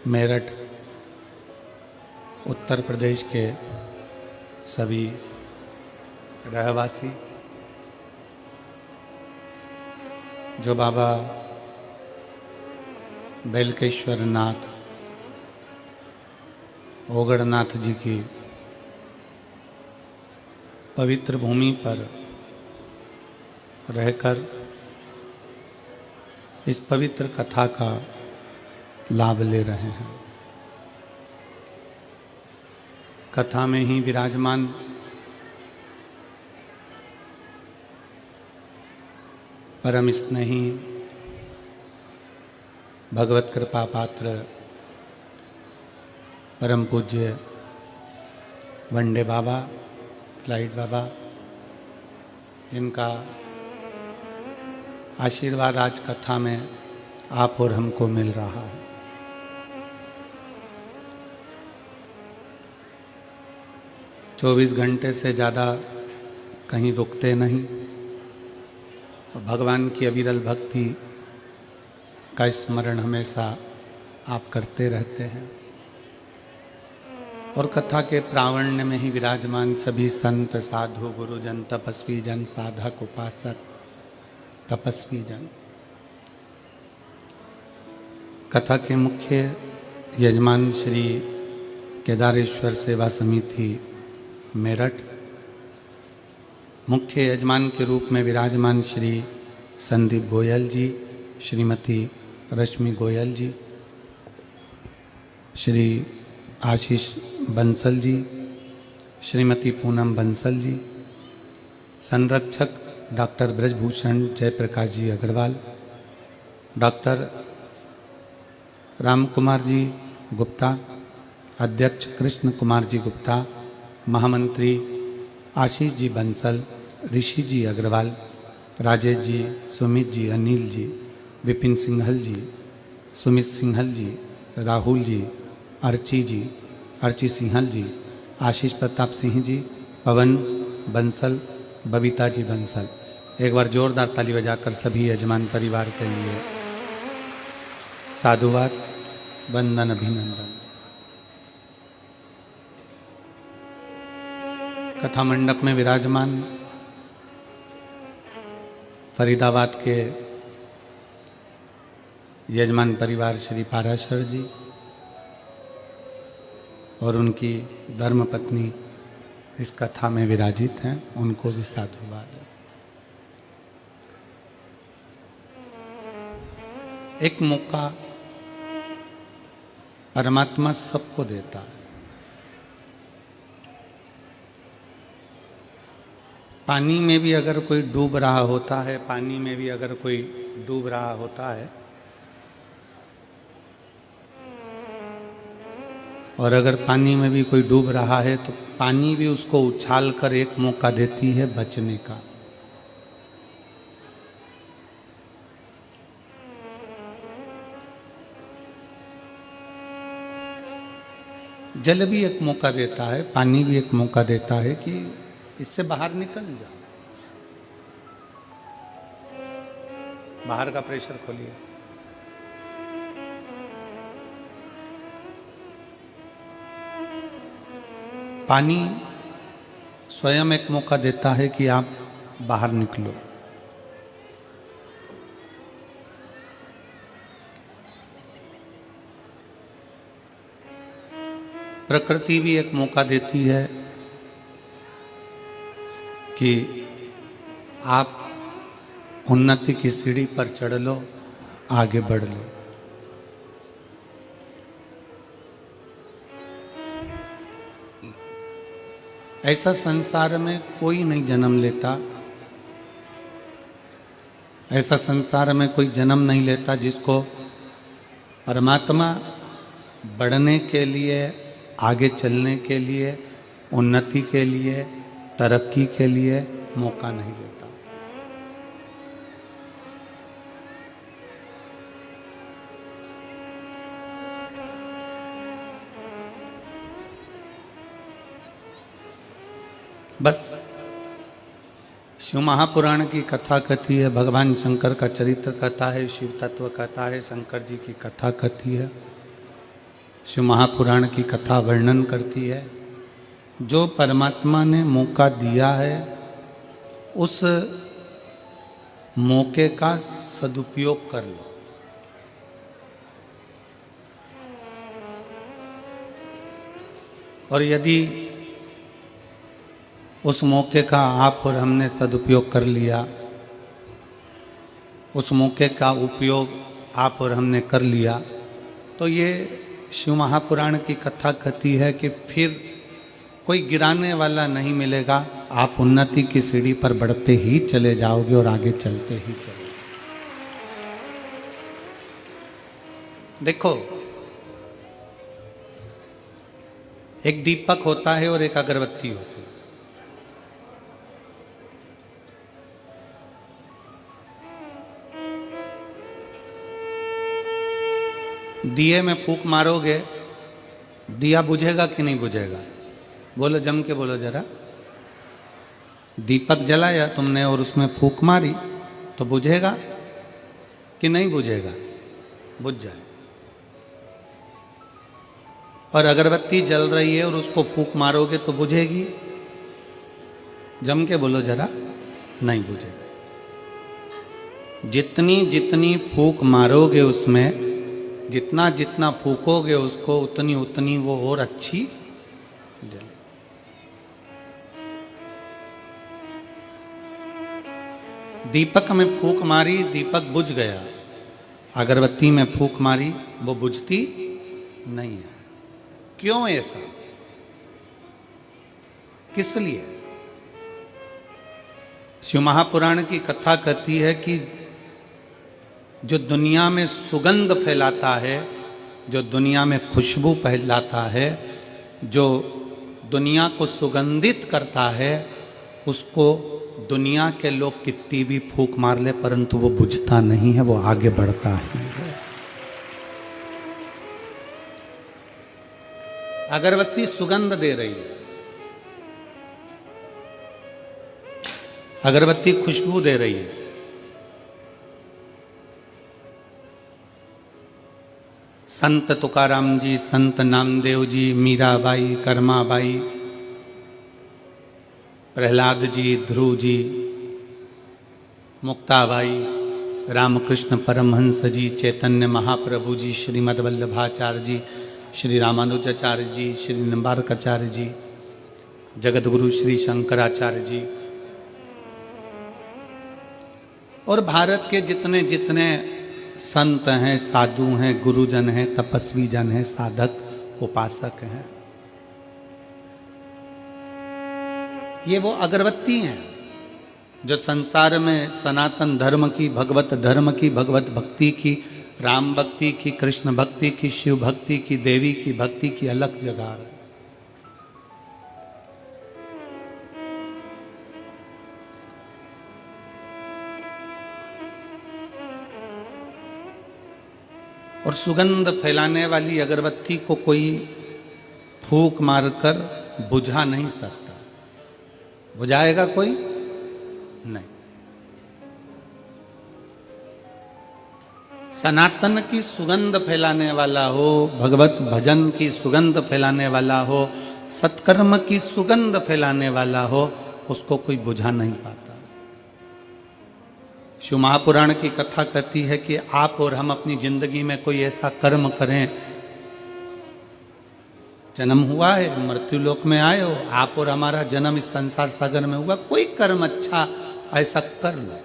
मेरठ उत्तर प्रदेश के सभी रहवासी जो बाबा बेलकेश्वर नाथ ओगड़नाथ जी की पवित्र भूमि पर रहकर इस पवित्र कथा का लाभ ले रहे हैं। कथा में ही विराजमान परम स्नेही भगवत कृपा पात्र परम पूज्य वंडे बाबा, फ्लाइट बाबा, जिनका आशीर्वाद आज कथा में आप और हमको मिल रहा है। चौबीस घंटे से ज़्यादा कहीं रुकते नहीं और भगवान की अविरल भक्ति का स्मरण हमेशा आप करते रहते हैं। और कथा के प्रावण्य में ही विराजमान सभी संत, साधु, गुरुजन, तपस्वी जन, साधक, उपासक, तपस्वी जन, कथा के मुख्य यजमान श्री केदारेश्वर सेवा समिति मेरठ, मुख्य यजमान के रूप में विराजमान श्री संदीप गोयल जी, श्रीमती रश्मि गोयल जी, श्री आशीष बंसल जी, श्रीमती पूनम बंसल जी, संरक्षक डॉक्टर ब्रजभूषण जयप्रकाश जी अग्रवाल, डॉक्टर राम कुमार जी गुप्ता, अध्यक्ष कृष्ण कुमार जी गुप्ता, महामंत्री आशीष जी बंसल, ऋषि जी अग्रवाल, राजेश जी, सुमित जी, अनिल जी, विपिन सिंघल जी, सुमित सिंघल जी, राहुल जी, अर्ची सिंहल जी, आशीष प्रताप सिंह जी, पवन बंसल, बबीता जी बंसल। एक बार जोरदार ताली बजाकर सभी यजमान परिवार के लिए साधुवाद, वंदन, अभिनंदन। कथा मंडप में विराजमान फरीदाबाद के यजमान परिवार श्री पाराशर जी और उनकी धर्मपत्नी इस कथा में विराजित हैं, उनको भी साधुवाद। एक मौका परमात्मा सबको देता है। पानी में भी अगर कोई डूब रहा होता है, पानी में भी अगर कोई डूब रहा होता है और अगर पानी में भी कोई डूब रहा है तो पानी भी उसको उछाल कर एक मौका देती है बचने का। जल भी एक मौका देता है, पानी भी एक मौका देता है कि इससे बाहर निकल जा। बाहर का प्रेशर खोलिए। पानी स्वयं एक मौका देता है कि आप बाहर निकलो। प्रकृति भी एक मौका देती है कि आप उन्नति की सीढ़ी पर चढ़ लो, आगे बढ़ लो। ऐसा संसार में कोई नहीं जन्म लेता, ऐसा संसार में कोई जन्म नहीं लेता जिसको परमात्मा बढ़ने के लिए, आगे चलने के लिए, उन्नति के लिए, तरक्की के लिए मौका नहीं देता। बस शिव महापुराण की कथा कथी है, भगवान शंकर का चरित्र कथा है, शिव तत्व कथा है, शंकर जी की कथा कथी है। शिव महापुराण की कथा वर्णन करती है, जो परमात्मा ने मौका दिया है उस मौके का सदुपयोग कर लो। और यदि उस मौके का आप और हमने सदुपयोग कर लिया, उस मौके का उपयोग आप और हमने कर लिया, तो ये शिव महापुराण की कथा कहती है कि फिर कोई गिराने वाला नहीं मिलेगा। आप उन्नति की सीढ़ी पर बढ़ते ही चले जाओगे और आगे चलते ही चले। देखो, एक दीपक होता है और एक अगरबत्ती होती है। दिए में फूंक मारोगे, दिया बुझेगा कि नहीं बुझेगा? बोलो, जम के बोलो जरा। दीपक जलाया तुमने और उसमें फूंक मारी तो बुझेगा कि नहीं बुझेगा? बुझ जाए। और अगरबत्ती जल रही है और उसको फूंक मारोगे तो बुझेगी? जम के बोलो जरा, नहीं बुझेगा। जितनी जितनी फूंक मारोगे उसमें, जितना जितना फूकोगे उसको, उतनी उतनी वो और अच्छी जले। दीपक में फूंक मारी, दीपक बुझ गया। अगरबत्ती में फूंक मारी, वो बुझती नहीं है। क्यों ऐसा? किस लिए? शिव महापुराण की कथा कहती है कि जो दुनिया में सुगंध फैलाता है, जो दुनिया में खुशबू फैलाता है, जो दुनिया को सुगंधित करता है, उसको दुनिया के लोग कितनी भी फूंक मार ले परंतु वो बुझता नहीं है, वो आगे बढ़ता ही है। अगरबत्ती सुगंध दे रही है, अगरबत्ती खुशबू दे रही है। संत तुकाराम जी, संत नामदेव जी, मीराबाई, कर्माबाई, प्रहलाद जी, ध्रुव जी, मुक्ताबाई, रामकृष्ण परमहंस जी, चैतन्य महाप्रभु जी, श्रीमद् वल्लभाचार्य जी, श्री रामानुजाचार्य जी, श्री निम्बारकाचार्य जी, जगतगुरु श्री शंकराचार्य जी, और भारत के जितने जितने संत हैं, साधु हैं, गुरुजन हैं, तपस्वी जन हैं, साधक, उपासक हैं, ये वो अगरबत्ती हैं जो संसार में सनातन धर्म की, भगवत धर्म की, भगवत भक्ति की, राम भक्ति की, कृष्ण भक्ति की, शिव भक्ति की, देवी की भक्ति की अलग जगह है। और सुगंध फैलाने वाली अगरबत्ती को कोई फूंक मारकर बुझा नहीं सकता। बुझाएगा कोई? नहीं। सनातन की सुगंध फैलाने वाला हो, भगवत भजन की सुगंध फैलाने वाला हो, सत्कर्म की सुगंध फैलाने वाला हो, उसको कोई बुझा नहीं पाता। शिव महापुराण की कथा कहती है कि आप और हम अपनी जिंदगी में कोई ऐसा कर्म करें, जन्म हुआ है, मृत्यु लोक में आए हो, आप और हमारा जन्म इस संसार सागर में हुआ, कोई कर्म अच्छा ऐसा कर लो।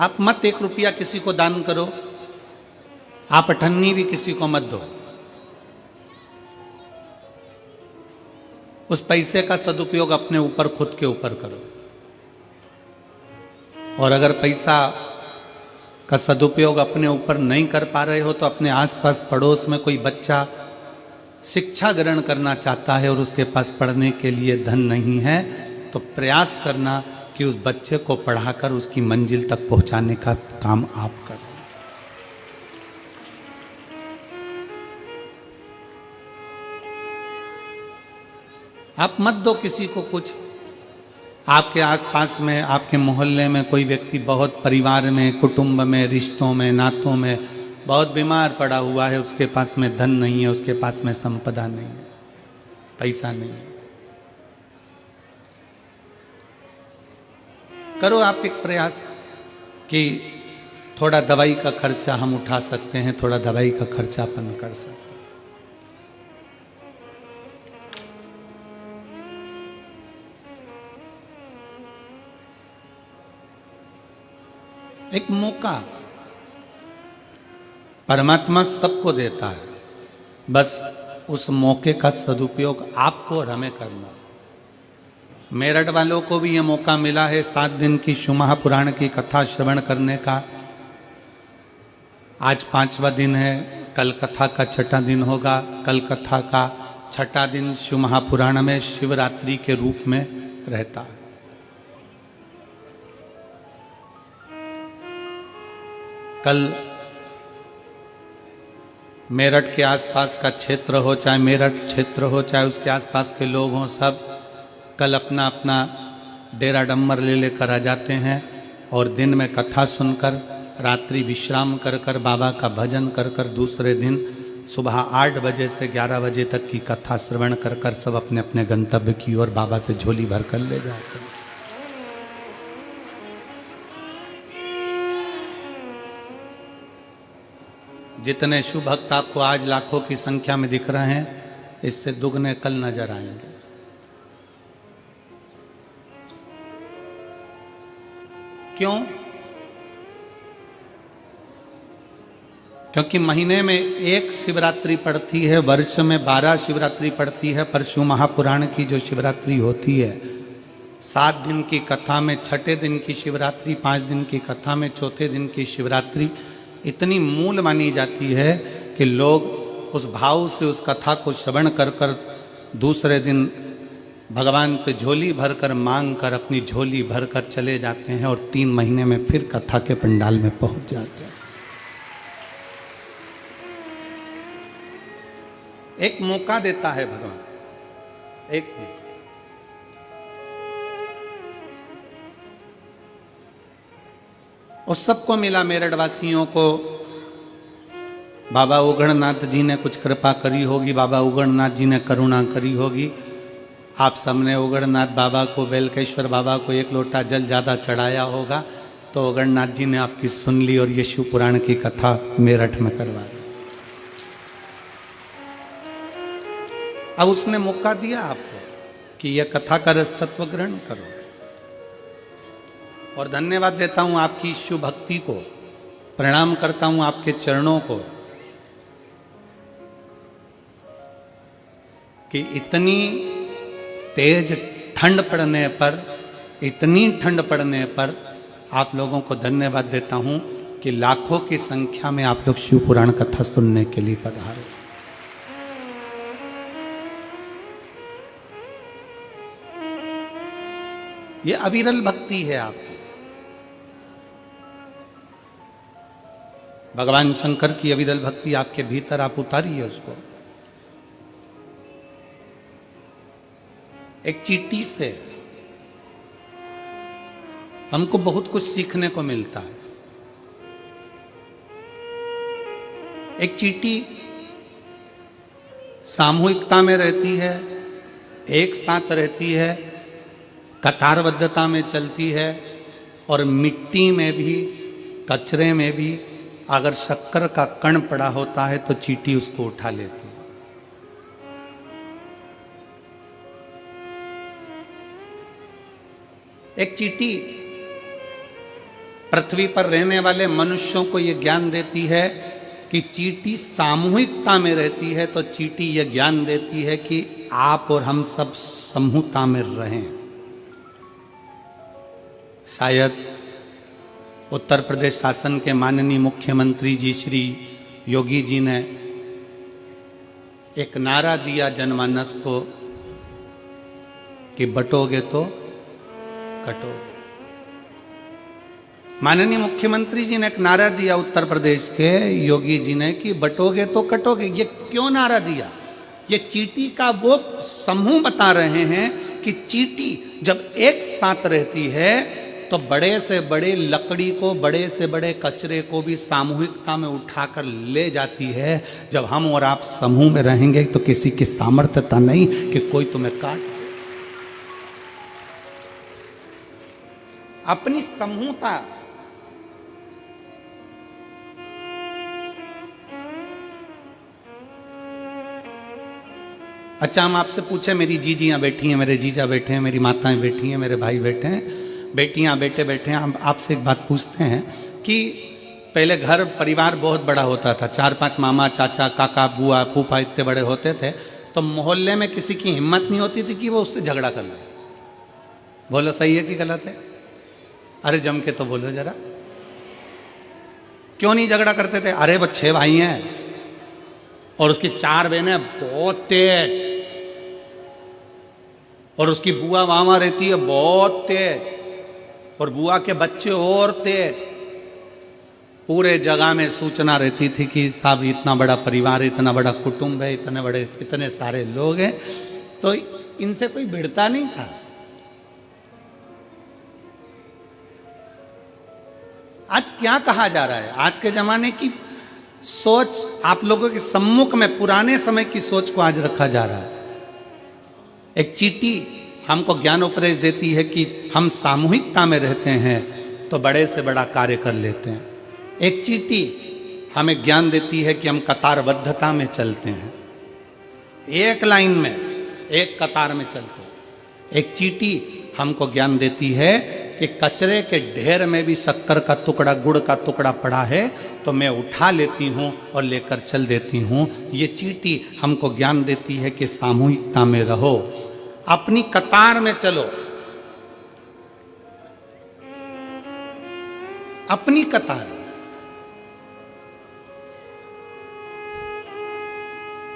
आप मत 1 रुपया किसी को दान करो, आप अठन्नी भी किसी को मत दो। उस पैसे का सदुपयोग अपने ऊपर, खुद के ऊपर करो। और अगर पैसा का सदुपयोग अपने ऊपर नहीं कर पा रहे हो तो अपने आसपास पड़ोस में कोई बच्चा शिक्षा ग्रहण करना चाहता है और उसके पास पढ़ने के लिए धन नहीं है, तो प्रयास करना कि उस बच्चे को पढ़ाकर उसकी मंजिल तक पहुंचाने का काम आप करो। आप मत दो किसी को कुछ, आपके आसपास में, आपके मोहल्ले में कोई व्यक्ति बहुत परिवार में, कुटुंब में, रिश्तों में, नातों में बहुत बीमार पड़ा हुआ है, उसके पास में धन नहीं है, उसके पास में संपदा नहीं है, पैसा नहीं है। करो आप एक प्रयास कि थोड़ा दवाई का खर्चा हम उठा सकते हैं, थोड़ा दवाई का खर्चा अपन कर सकते हैं। एक मौका परमात्मा सबको देता है, बस उस मौके का सदुपयोग आपको और हमें करना। मेरठ वालों को भी यह मौका मिला है 7 दिन की शिव महापुराण की कथा श्रवण करने का। आज 5वां दिन है, कल कथा का 6ठा दिन होगा। कल कथा का 6ठा दिन शिव महापुराण में शिवरात्रि के रूप में रहता है। कल मेरठ के आसपास का क्षेत्र हो, चाहे मेरठ क्षेत्र हो, चाहे उसके आसपास के लोग हों, सब कल अपना अपना डेरा डम्बर ले लेकर आ जाते हैं और दिन में कथा सुनकर, रात्रि विश्राम कर कर, बाबा का भजन कर कर, दूसरे दिन सुबह 8 बजे से 11 बजे तक की कथा श्रवण कर कर सब अपने अपने गंतव्य की ओर बाबा से झोली भर कर ले जाते हैं। जितने शिव भक्त आपको आज लाखों की संख्या में दिख रहे हैं, इससे दुगने कल नजर आएंगे। क्यों? क्योंकि महीने में 1 शिवरात्रि पड़ती है, वर्ष में 12 शिवरात्रि पड़ती है, पर शिव महापुराण की जो शिवरात्रि होती है 7 दिन की कथा में 6ठे दिन की शिवरात्रि, 5 दिन की कथा में 4थे दिन की शिवरात्रि इतनी मूल मानी जाती है कि लोग उस भाव से उस कथा को श्रवण कर कर दूसरे दिन भगवान से झोली भरकर मांग कर अपनी झोली भरकर चले जाते हैं और 3 महीने में फिर कथा के पंडाल में पहुंच जाते हैं। एक मौका देता है भगवान, एक मौका। उस सबको मिला, मेरठ वासियों को बाबा उगड़नाथ जी ने कुछ कृपा करी होगी, बाबा उगड़नाथ जी ने करुणा करी होगी। आप सबने उगड़नाथ बाबा को, बेलकेश्वर बाबा को 1 लोटा जल ज़्यादा चढ़ाया होगा, तो उगड़नाथ जी ने आपकी सुन ली और ये शिव पुराण की कथा मेरठ में करवा दी। अब उसने मौका दिया आपको कि यह कथा का रस तत्व ग्रहण करो। और धन्यवाद देता हूं आपकी शिव भक्ति को, प्रणाम करता हूं आपके चरणों को कि इतनी तेज ठंड पड़ने पर, इतनी ठंड पड़ने पर आप लोगों को धन्यवाद देता हूं कि लाखों की संख्या में आप लोग शिव पुराण कथा सुनने के लिए पधारे। ये अविरल भक्ति है आपकी। भगवान शंकर की अविरल भक्ति आपके भीतर, आप उतारिए उसको। एक चींटी से हमको बहुत कुछ सीखने को मिलता है। एक चींटी सामूहिकता में रहती है, एक साथ रहती है, कतारबद्धता में चलती है और मिट्टी में भी, कचरे में भी अगर शक्कर का कण पड़ा होता है तो चींटी उसको उठा लेती है। एक चींटी पृथ्वी पर रहने वाले मनुष्यों को यह ज्ञान देती है कि चींटी सामूहिकता में रहती है, तो चींटी यह ज्ञान देती है कि आप और हम सब समूहता में रहें। शायद उत्तर प्रदेश शासन के माननीय मुख्यमंत्री जी श्री योगी जी ने एक नारा दिया जनमानस को कि बटोगे तो कटोगे। माननीय मुख्यमंत्री जी ने एक नारा दिया उत्तर प्रदेश के योगी जी ने कि बटोगे तो कटोगे। ये क्यों नारा दिया? ये चींटी का वो समूह बता रहे हैं कि चींटी जब एक साथ रहती है तो बड़े से बड़े लकड़ी को, बड़े से बड़े कचरे को भी सामूहिकता में उठाकर ले जाती है। जब हम और आप समूह में रहेंगे तो किसी की सामर्थ्यता नहीं कि कोई तुम्हें काट दे। अपनी समूहता, अच्छा हम आपसे पूछे, मेरी जीजियां बैठी हैं, मेरे जीजा बैठे हैं, मेरी माताएं बैठी हैं, मेरे भाई बैठे हैं, बेटियां बेटे बैठे हैं, हम आपसे एक बात पूछते हैं कि पहले घर परिवार बहुत बड़ा होता था, 4-5 मामा चाचा काका बुआ फूफा इतने बड़े होते थे, तो मोहल्ले में किसी की हिम्मत नहीं होती थी कि वो उससे झगड़ा कर ले। बोलो सही है कि गलत है? अरे जम के तो बोलो जरा, क्यों नहीं झगड़ा करते थे? अरे वो 6 भाई हैं और उसकी 4 बहनें बहुत तेज, और उसकी बुआ वहां रहती है बहुत तेज, और बुआ के बच्चे और तेज। पूरे जगह में सूचना रहती थी कि साहब इतना बड़ा परिवार, इतना बड़ा कुटुंब है, इतने सारे लोग हैं, तो इनसे कोई भिड़ता नहीं था। आज क्या कहा जा रहा है? आज के जमाने की सोच आप लोगों के सम्मुख में पुराने समय की सोच को आज रखा जा रहा है। एक चींटी हमको ज्ञान उपदेश देती है कि हम सामूहिकता में रहते हैं तो बड़े से बड़ा कार्य कर लेते हैं। एक चींटी हमें ज्ञान देती है कि हम कतारबद्धता में चलते हैं, एक लाइन में एक कतार में चलते हैं। एक चींटी हमको ज्ञान देती है कि कचरे के ढेर में भी शक्कर का टुकड़ा, गुड़ का टुकड़ा पड़ा है तो मैं उठा लेती हूँ और लेकर चल देती हूँ। ये चींटी हमको ज्ञान देती है कि सामूहिकता में रहो, अपनी कतार में चलो, अपनी कतार,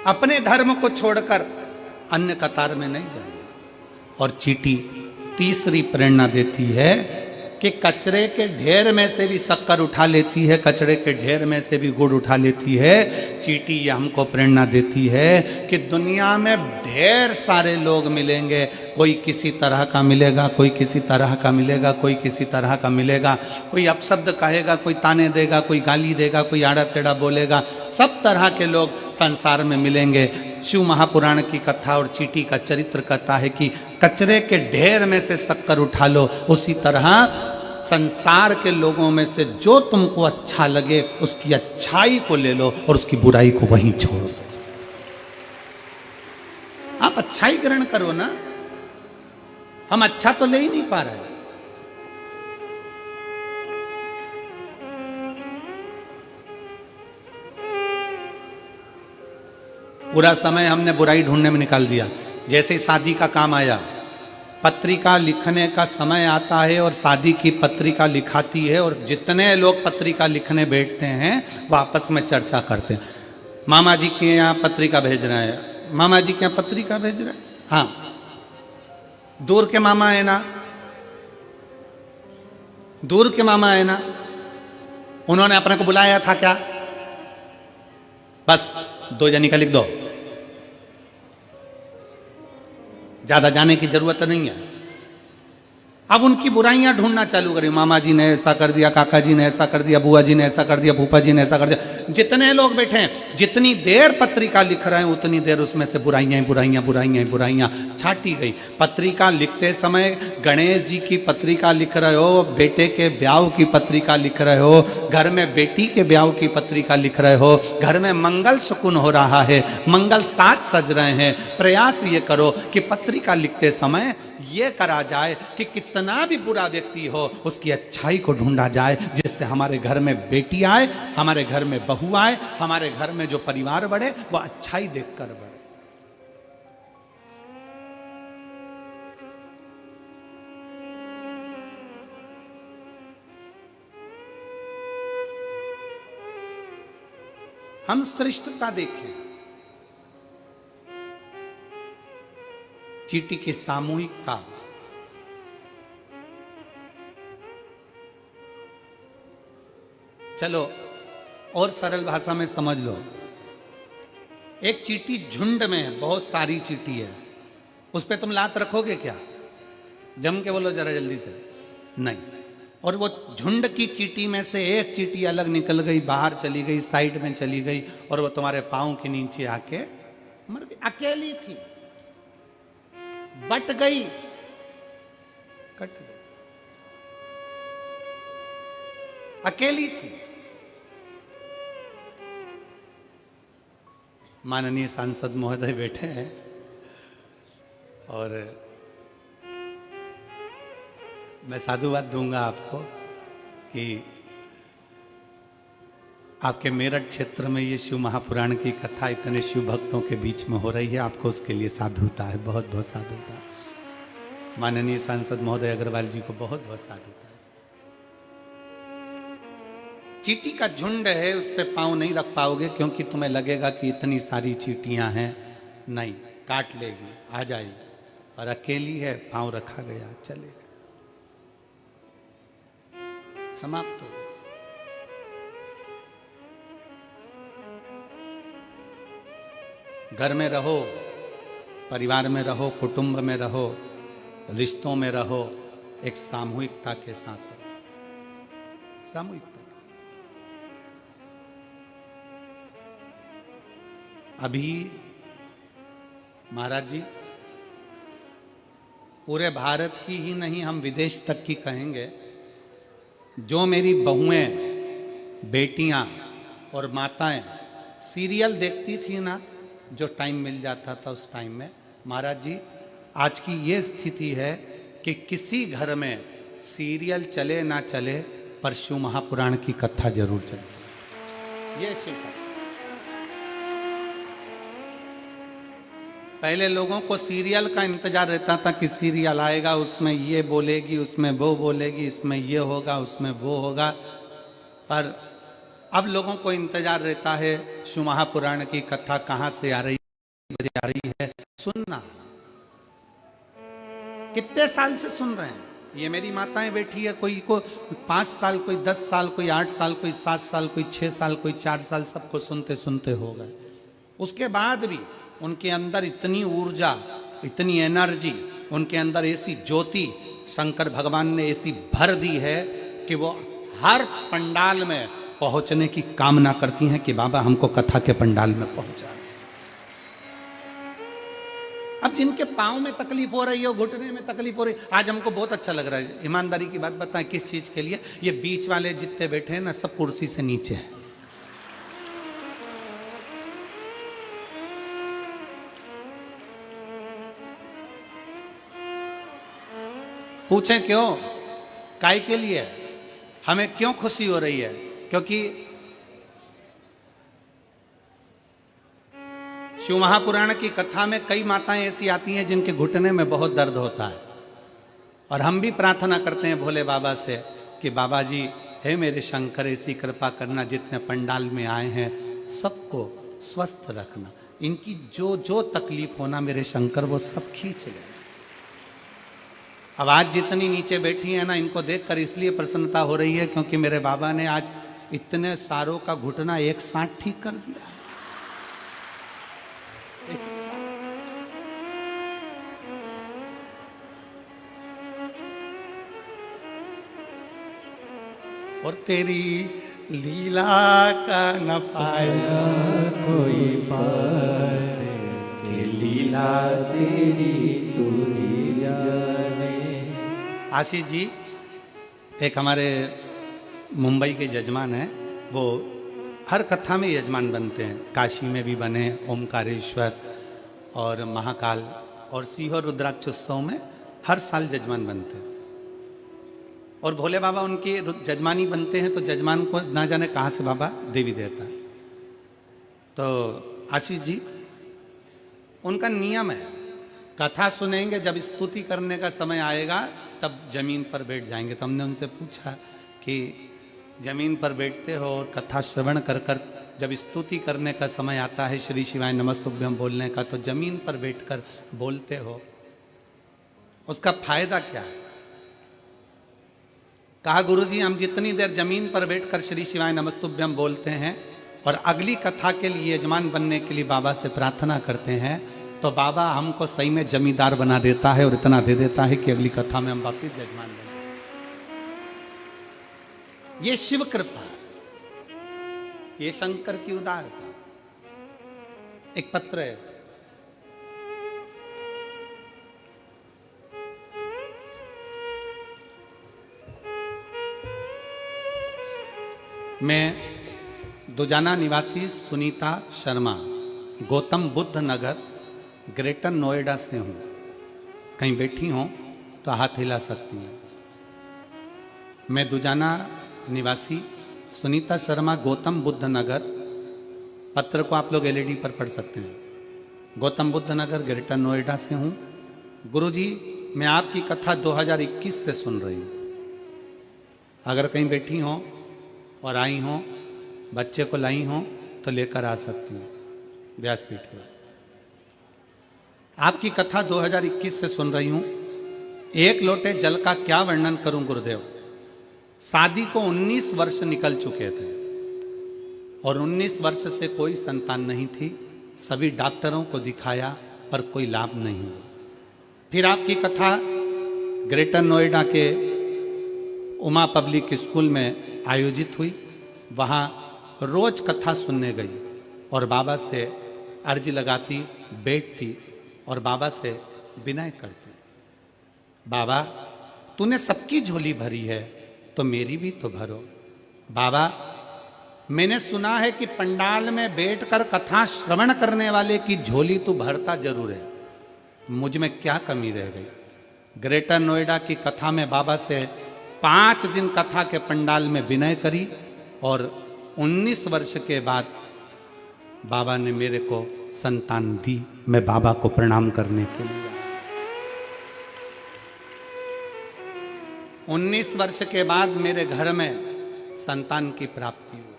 अपने धर्म को छोड़कर अन्य कतार में नहीं जाना। और चींटी तीसरी प्रेरणा देती है कि कचरे के ढेर में से भी शक्कर उठा लेती है, कचरे के ढेर में से भी गुड़ उठा लेती है। चींटी ये हमको प्रेरणा देती है कि दुनिया में ढेर सारे लोग मिलेंगे, कोई किसी तरह का मिलेगा, कोई किसी तरह का मिलेगा, कोई किसी तरह का मिलेगा, कोई अपशब्द कहेगा, कोई ताने देगा, कोई गाली देगा, कोई आड़ा टेढ़ा बोलेगा, सब तरह के लोग संसार में मिलेंगे। शिव महापुराण की कथा और चींटी का चरित्र कहता है कि कचरे के ढेर में से शक्कर उठा लो, उसी तरह संसार के लोगों में से जो तुमको अच्छा लगे उसकी अच्छाई को ले लो और उसकी बुराई को वहीं छोड़ दो। आप अच्छाई ग्रहण करो ना, हम अच्छा तो ले ही नहीं पा रहे। पूरा समय हमने बुराई ढूंढने में निकाल दिया। जैसे ही शादी का काम आया, पत्रिका लिखने का समय आता है और शादी की पत्रिका लिखाती है, और जितने लोग पत्रिका लिखने बैठते हैं वो आपस में चर्चा करते हैं। मामा जी के यहाँ पत्रिका भेज रहे हैं, मामा जी के यहाँ पत्रिका भेज रहे हैं, हाँ दूर के मामा है ना, दूर के मामा है ना, उन्होंने अपने को बुलाया था क्या? बस 2 जनी का लिख दो, ज्यादा जाने की जरूरत नहीं है। अब उनकी बुराइयां ढूंढना चालू करें, मामा जी ने ऐसा कर दिया, काका जी ने ऐसा कर दिया, बुआ जी ने ऐसा कर दिया, फूफा जी ने ऐसा कर दिया। जितने लोग बैठे हैं, जितनी देर पत्रिका लिख रहे हैं उतनी देर उसमें से बुराइयां बुराइयां बुराइयां बुराइयां छाटी गई। पत्रिका लिखते समय गणेश जी की पत्रिका लिख रहे हो, बेटे के ब्याह की पत्रिका लिख रहे हो, घर में बेटी के ब्याह की पत्रिका लिख रहे हो, घर में मंगल शकुन हो रहा है, मंगल साज सज रहे हैं, प्रयास ये करो कि पत्रिका लिखते समय ये करा जाए कि कितना भी बुरा व्यक्ति हो उसकी अच्छाई को ढूंढा जाए, जिससे हमारे घर में बेटी आए, हमारे घर में बहू आए, हमारे घर में जो परिवार बढ़े वो अच्छाई देखकर बढ़े। हम श्रेष्ठता देखें, चींटी की सामूहिकता, चलो और सरल भाषा में समझ लो। एक चींटी झुंड में है, बहुत सारी चींटी है, उस पर तुम लात रखोगे क्या? जम के बोलो जरा जल्दी से, नहीं। और वो झुंड की चींटी में से एक चींटी अलग निकल गई, बाहर चली गई, साइड में चली गई, और वो तुम्हारे पांव के नीचे आके मर गई। अकेली थी, बट गई, कट गई, अकेली थी। माननीय सांसद महोदय बैठे हैं और मैं साधुवाद दूंगा आपको कि आपके मेरठ क्षेत्र में ये शिव महापुराण की कथा इतने शिव भक्तों के बीच में हो रही है, आपको उसके लिए साधुता है, बहुत बहुत साधुता। माननीय सांसद महोदय अग्रवाल जी को बहुत बहुत साधुता है। चींटी का झुंड है, उस पर पांव नहीं रख पाओगे क्योंकि तुम्हें लगेगा कि इतनी सारी चींटियां हैं, नहीं, काट लेगी, आ जाएगी। और अकेली है, पांव रखा गया, चले गए, समाप्त हो। घर में रहो, परिवार में रहो, कुटुंब में रहो, रिश्तों में रहो, एक सामूहिकता के साथ रहो, सामूहिकता। अभी महाराज जी पूरे भारत की ही नहीं, हम विदेश तक की कहेंगे, जो मेरी बहुएं, बेटियां और माताएं सीरियल देखती थी ना, जो टाइम मिल जाता था उस टाइम में, महाराज जी आज की ये स्थिति है कि किसी घर में सीरियल चले ना चले पर शिव महापुराण की कथा जरूर चलती। ये शिव कथा। पहले लोगों को सीरियल का इंतजार रहता था कि सीरियल आएगा, उसमें ये बोलेगी, उसमें वो बोलेगी, इसमें ये होगा, उसमें वो होगा। पर अब लोगों को इंतजार रहता है शिव महापुराण की कथा कहाँ से आ रही है, सुनना। कितने साल से सुन रहे हैं, ये मेरी माताएं बैठी है, कोई को 5 साल, कोई 10 साल, कोई 8 साल, कोई 7 साल, कोई 6 साल, कोई 4 साल, सबको सुनते सुनते हो गए। उसके बाद भी उनके अंदर इतनी ऊर्जा, इतनी एनर्जी, उनके अंदर ऐसी ज्योति शंकर भगवान ने ऐसी भर दी है कि वो हर पंडाल में पहुंचने की कामना करती हैं कि बाबा हमको कथा के पंडाल में पहुंचा। अब जिनके पांव में तकलीफ हो रही है, घुटने में तकलीफ हो रही है, आज हमको बहुत अच्छा लग रहा है। ईमानदारी की बात बताएं, किस चीज के लिए? ये बीच वाले जितने बैठे हैं ना, सब कुर्सी से नीचे है। पूछें क्यों, काय के लिए, हमें क्यों खुशी हो रही है? क्योंकि शिव महापुराण की कथा में कई माताएं ऐसी आती हैं जिनके घुटने में बहुत दर्द होता है, और हम भी प्रार्थना करते हैं भोले बाबा से कि बाबा जी, हे मेरे शंकर, ऐसी कृपा करना, जितने पंडाल में आए हैं सबको स्वस्थ रखना, इनकी जो जो तकलीफ होना मेरे शंकर वो सब खींच ले। अब आज जितनी नीचे बैठी है ना, इनको देखकर इसलिए प्रसन्नता हो रही है क्योंकि मेरे बाबा ने आज इतने सारों का घुटना एक साथ ठीक कर दिया। और तेरी लीला का न पाया कोई पार, के लीला तेरी तू ही जाने। आशीष जी एक हमारे मुंबई के यजमान हैं, वो हर कथा में यजमान बनते हैं, काशी में भी बने, ओमकारेश्वर और महाकाल और सीहोर रुद्राक्षोत्सव में हर साल यजमान बनते हैं। और भोले बाबा उनकी जजमानी बनते हैं तो जजमान को ना जाने कहाँ से बाबा देवी देता है। तो आशीष जी उनका नियम है, कथा सुनेंगे, जब स्तुति करने का समय आएगा तब जमीन पर बैठ जाएंगे। तो हमने उनसे पूछा कि जमीन पर बैठते हो और कथा श्रवण कर कर जब स्तुति करने का समय आता है, श्री शिवाय नमस्तुभ्यम बोलने का, तो जमीन पर बैठकर बोलते हो, उसका फायदा क्या है? कहा गुरुजी हम जितनी देर जमीन पर बैठकर श्री शिवाय नमस्तुभ्यम बोलते हैं और अगली कथा के लिए यजमान बनने के लिए बाबा से प्रार्थना करते हैं, तो बाबा हमको सही में जमींदार बना देता है और इतना दे देता है कि अगली कथा में हम वापिस यजमान बन जाए। ये शिव कृपा, ये शंकर की उदारता। एक पत्र है, मैं दुजाना निवासी सुनीता शर्मा, गौतम बुद्ध नगर, ग्रेटर नोएडा से हूँ। कहीं बैठी हों तो हाथ हिला सकती हैं। मैं दुजाना निवासी सुनीता शर्मा, गौतम बुद्ध नगर, पत्र को आप लोग एलईडी पर पढ़ सकते हैं, गौतम बुद्ध नगर, ग्रेटर नोएडा से हूँ। गुरुजी, मैं आपकी कथा 2021 से सुन रही हूँ। अगर कहीं बैठी हों और आई हों, बच्चे को लाई हों तो लेकर आ सकती हूँ व्यासपीठ पर। आपकी कथा 2021 से सुन रही हूं। एक लोटे जल का क्या वर्णन करूं गुरुदेव। शादी को 19 वर्ष निकल चुके थे और 19 वर्ष से कोई संतान नहीं थी। सभी डॉक्टरों को दिखाया पर कोई लाभ नहीं हुआ। फिर आपकी कथा ग्रेटर नोएडा के उमा पब्लिक स्कूल में आयोजित हुई। वहाँ रोज कथा सुनने गई और बाबा से अर्जी लगाती, बैठती और बाबा से विनय करती, बाबा तूने सबकी झोली भरी है तो मेरी भी तो भरो। बाबा, मैंने सुना है कि पंडाल में बैठकर कथा श्रवण करने वाले की झोली तो भरता जरूर है, मुझ में क्या कमी रह गई। ग्रेटर नोएडा की कथा में बाबा से 5 दिन कथा के पंडाल में विनय करी और 19 वर्ष के बाद बाबा ने मेरे को संतान दी। मैं बाबा को प्रणाम करने के लिए 19 वर्ष के बाद मेरे घर में संतान की प्राप्ति हुई।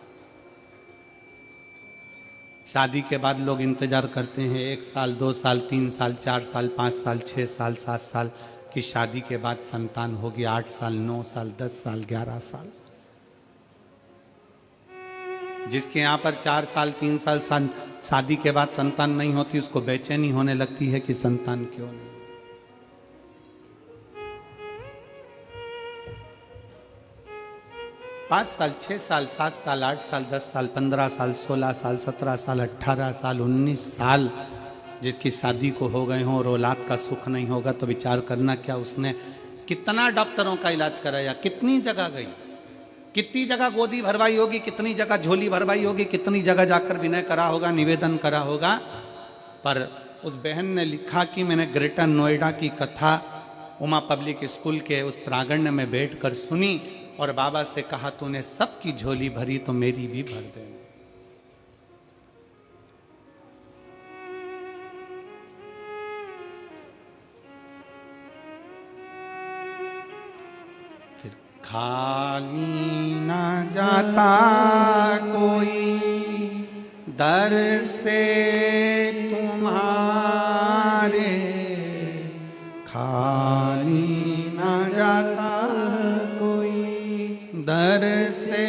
शादी के बाद लोग इंतजार करते हैं 1 साल, 2 साल, 3 साल, 4 साल, 5 साल, 6 साल, 7 साल की शादी के बाद संतान होगी। 8 साल, 9 साल, 10 साल, 11 साल। जिसके यहाँ पर 4 साल, 3 साल शादी के बाद संतान नहीं होती, उसको बेचैनी होने लगती है कि संतान क्यों नहीं। पाँच साल, 6 साल, 7 साल, 8 साल, 10 साल, 15 साल, 16 साल, 17 साल, 18 साल, 19 साल जिसकी शादी को हो गए हों और औलाद का सुख नहीं होगा तो विचार करना क्या उसने कितना डॉक्टरों का इलाज कराया, कितनी जगह गई, कितनी जगह गोदी भरवाई होगी, कितनी जगह झोली भरवाई होगी, कितनी जगह जाकर विनय करा होगा, निवेदन करा होगा। पर उस बहन ने लिखा कि मैंने ग्रेटर नोएडा की कथा उमा पब्लिक स्कूल के उस प्रांगण में बैठकर सुनी और बाबा से कहा तूने सबकी झोली भरी तो मेरी भी भर देना। फिर खाली ना जाता कोई दर से तुम्हारे, खाली ना जाता दर से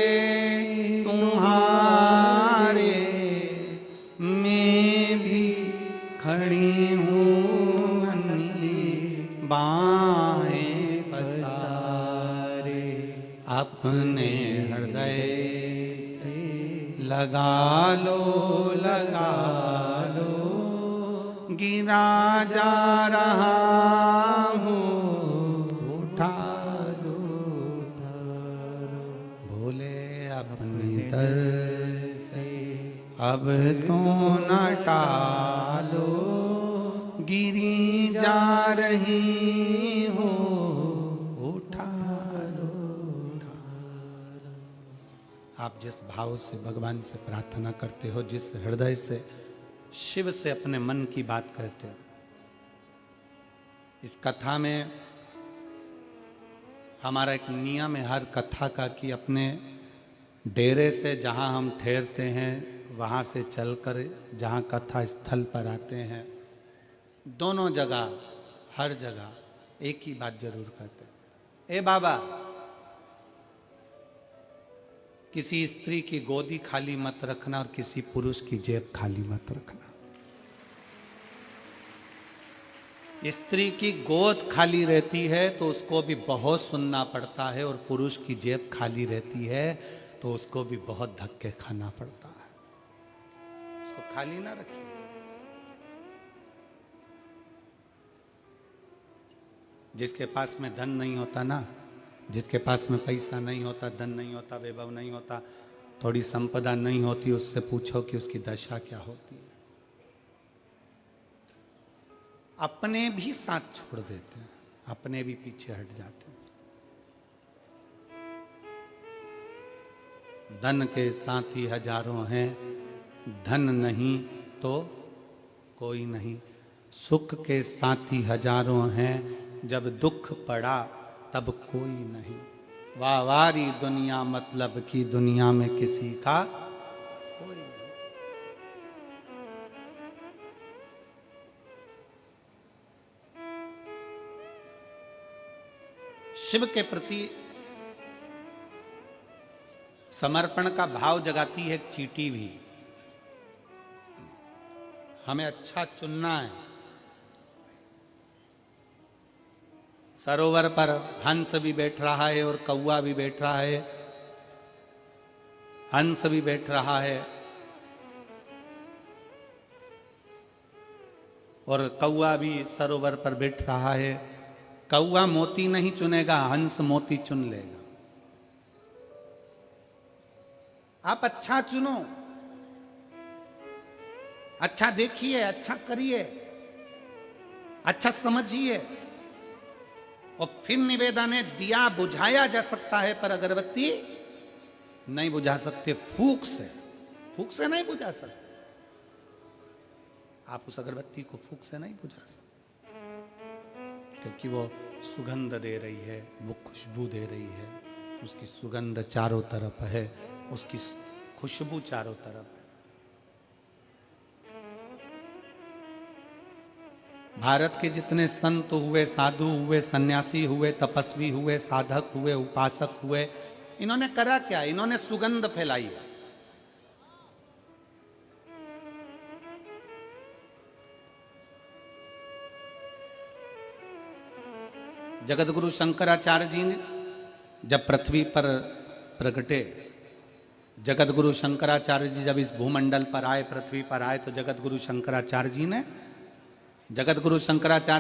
तुम्हारे, मैं भी खड़ी हूँ नन्ही बाहें पसारे, अपने हृदय से लगा लो, लगा लो, गिरा जा रहा हूँ उठा दर से अब तो न टालो, गिरी जा रही हो उठा लो, आप जिस भाव से भगवान से प्रार्थना करते हो, जिस हृदय से शिव से अपने मन की बात करते हो, इस कथा में हमारा एक नियम है हर कथा का कि अपने डेरे से जहाँ हम ठहरते हैं वहाँ से चलकर जहाँ कथा स्थल पर आते हैं, दोनों जगह हर जगह एक ही बात जरूर करते हैं, ए बाबा किसी स्त्री की गोदी खाली मत रखना और किसी पुरुष की जेब खाली मत रखना। स्त्री की गोद खाली रहती है तो उसको भी बहुत सुनना पड़ता है, और पुरुष की जेब खाली रहती है तो उसको भी बहुत धक्के खाना पड़ता है। उसको खाली ना रखिए। जिसके पास में धन नहीं होता ना, जिसके पास में पैसा नहीं होता, धन नहीं होता, वैभव नहीं होता, थोड़ी संपदा नहीं होती, उससे पूछो कि उसकी दशा क्या होती है। अपने भी साथ छोड़ देते हैं, अपने भी पीछे हट जाते हैं। धन के साथी हजारों हैं, धन नहीं तो कोई नहीं। सुख के साथी हजारों हैं, जब दुख पड़ा तब कोई नहीं। वाहवारी दुनिया मतलब की दुनिया में किसी का कोई नहीं। शिव के प्रति समर्पण का भाव जगाती है एक चींटी भी। हमें अच्छा चुनना है। सरोवर पर हंस भी बैठ रहा है और कौवा भी बैठ रहा है। हंस भी बैठ रहा है और कौवा भी सरोवर पर बैठ रहा है। कौवा मोती नहीं चुनेगा, हंस मोती चुन लेगा। आप अच्छा चुनो, अच्छा देखिए, अच्छा करिए, अच्छा समझिए। और फिर निवेदन है, दिया बुझाया जा सकता है पर अगरबत्ती नहीं बुझा सकते। फूंक से नहीं बुझा सकते। आप उस अगरबत्ती को फूंक से नहीं बुझा सकते, क्योंकि वो सुगंध दे रही है, वो खुशबू दे रही है। उसकी सुगंध चारों तरफ है, उसकी खुशबू चारों तरफ है। भारत के जितने संत हुए, साधु हुए, सन्यासी हुए, तपस्वी हुए, साधक हुए, उपासक हुए, इन्होंने करा क्या? इन्होंने सुगंध फैलाई। जगतगुरु शंकराचार्य जी ने जब पृथ्वी पर प्रकटे, जगतगुरु शंकराचार्य जी जब इस भूमंडल पर आए, पृथ्वी पर आए, तो जगतगुरु शंकराचार्य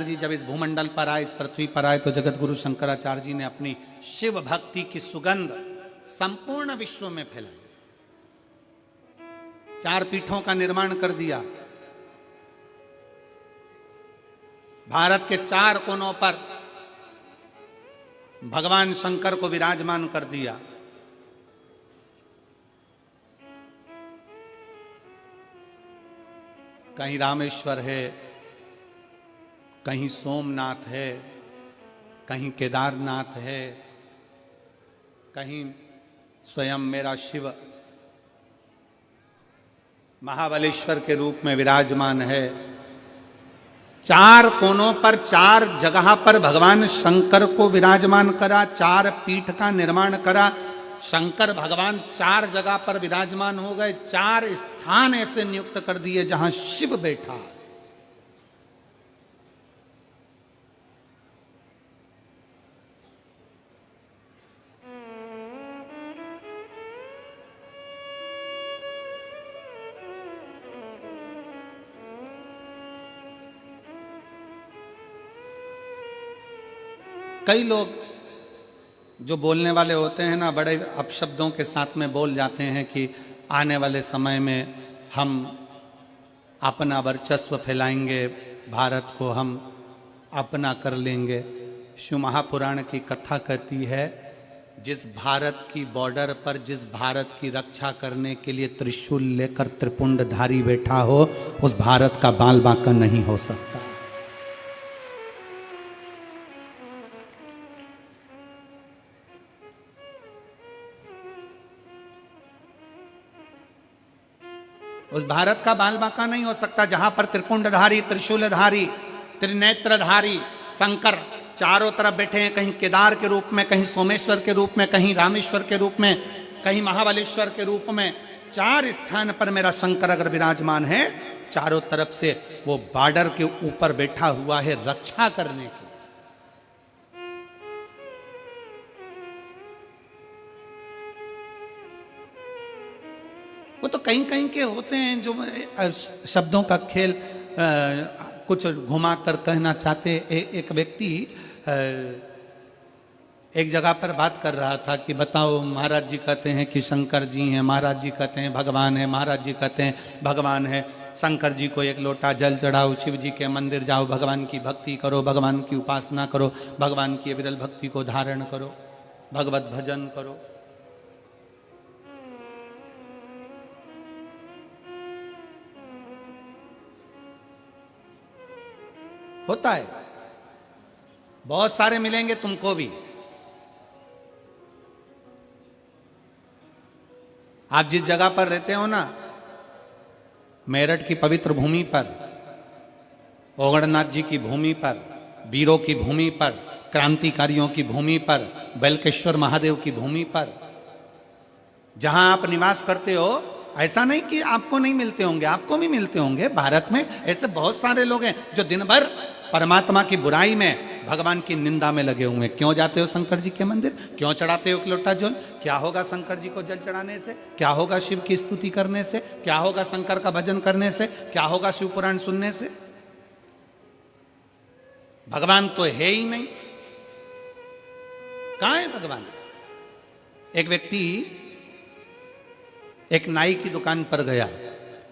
जी जब इस भूमंडल पर आए, इस पृथ्वी पर आए, तो जगतगुरु शंकराचार्य जी ने अपनी शिव भक्ति की सुगंध संपूर्ण विश्व में फैलाई। 4 पीठों का निर्माण कर दिया। भारत के 4 कोनों पर भगवान शंकर को विराजमान कर दिया। कहीं रामेश्वर है, कहीं सोमनाथ है, कहीं केदारनाथ है, कहीं स्वयं मेरा शिव महाबलेश्वर के रूप में विराजमान है। 4 कोनों पर, 4 जगह पर भगवान शंकर को विराजमान करा, 4 पीठ का निर्माण करा। शंकर भगवान 4 जगह पर विराजमान हो गए। 4 स्थान ऐसे नियुक्त कर दिए जहां शिव बैठा। कई लोग जो बोलने वाले होते हैं ना, बड़े अपशब्दों के साथ में बोल जाते हैं कि आने वाले समय में हम अपना वर्चस्व फैलाएंगे, भारत को हम अपना कर लेंगे। शिव महापुराण की कथा कहती है, जिस भारत की बॉर्डर पर, जिस भारत की रक्षा करने के लिए त्रिशूल लेकर त्रिपुंडधारी बैठा हो, उस भारत का बाल बांका नहीं हो सकता। उस भारत का बाल बांका नहीं हो सकता जहां पर त्रिपुंडधारी, त्रिशूलधारी, त्रिनेत्रधारी शंकर चारों तरफ बैठे हैं। कहीं केदार के रूप में, कहीं सोमेश्वर के रूप में, कहीं रामेश्वर के रूप में, कहीं महाबलेश्वर के रूप में। 4 स्थान पर मेरा शंकर अगर विराजमान है चारों तरफ से वो बॉर्डर के ऊपर बैठा हुआ है रक्षा करने की। वो तो कहीं कहीं के होते हैं जो शब्दों का खेल कुछ घुमा कर कहना चाहते। एक व्यक्ति एक जगह पर बात कर रहा था कि बताओ, महाराज जी कहते हैं कि शंकर जी हैं, महाराज जी कहते हैं भगवान है, महाराज जी कहते हैं भगवान है। शंकर जी को एक लोटा जल चढ़ाओ, शिव जी के मंदिर जाओ, भगवान की भक्ति करो, भगवान की उपासना करो, भगवान की विरल भक्ति को धारण करो, भगवत भजन करो। होता है, बहुत सारे मिलेंगे तुमको भी। आप जिस जगह पर रहते हो ना, मेरठ की पवित्र भूमि पर, ओगड़नाथ जी की भूमि पर, वीरों की भूमि पर, क्रांतिकारियों की भूमि पर, बेलकेश्वर महादेव की भूमि पर जहां आप निवास करते हो, ऐसा नहीं कि आपको नहीं मिलते होंगे, आपको भी मिलते होंगे। भारत में ऐसे बहुत सारे लोग हैं जो दिन भर परमात्मा की बुराई में, भगवान की निंदा में लगे हुए हैं। क्यों जाते हो शंकर जी के मंदिर? क्यों चढ़ाते हो एक लोटा जल? क्या होगा शंकर जी को जल चढ़ाने से? क्या होगा शिव की स्तुति करने से? क्या होगा शंकर का भजन करने से? क्या होगा शिव पुराण सुनने से? भगवान तो है ही नहीं। कहां है भगवान? एक व्यक्ति एक नाई की दुकान पर गया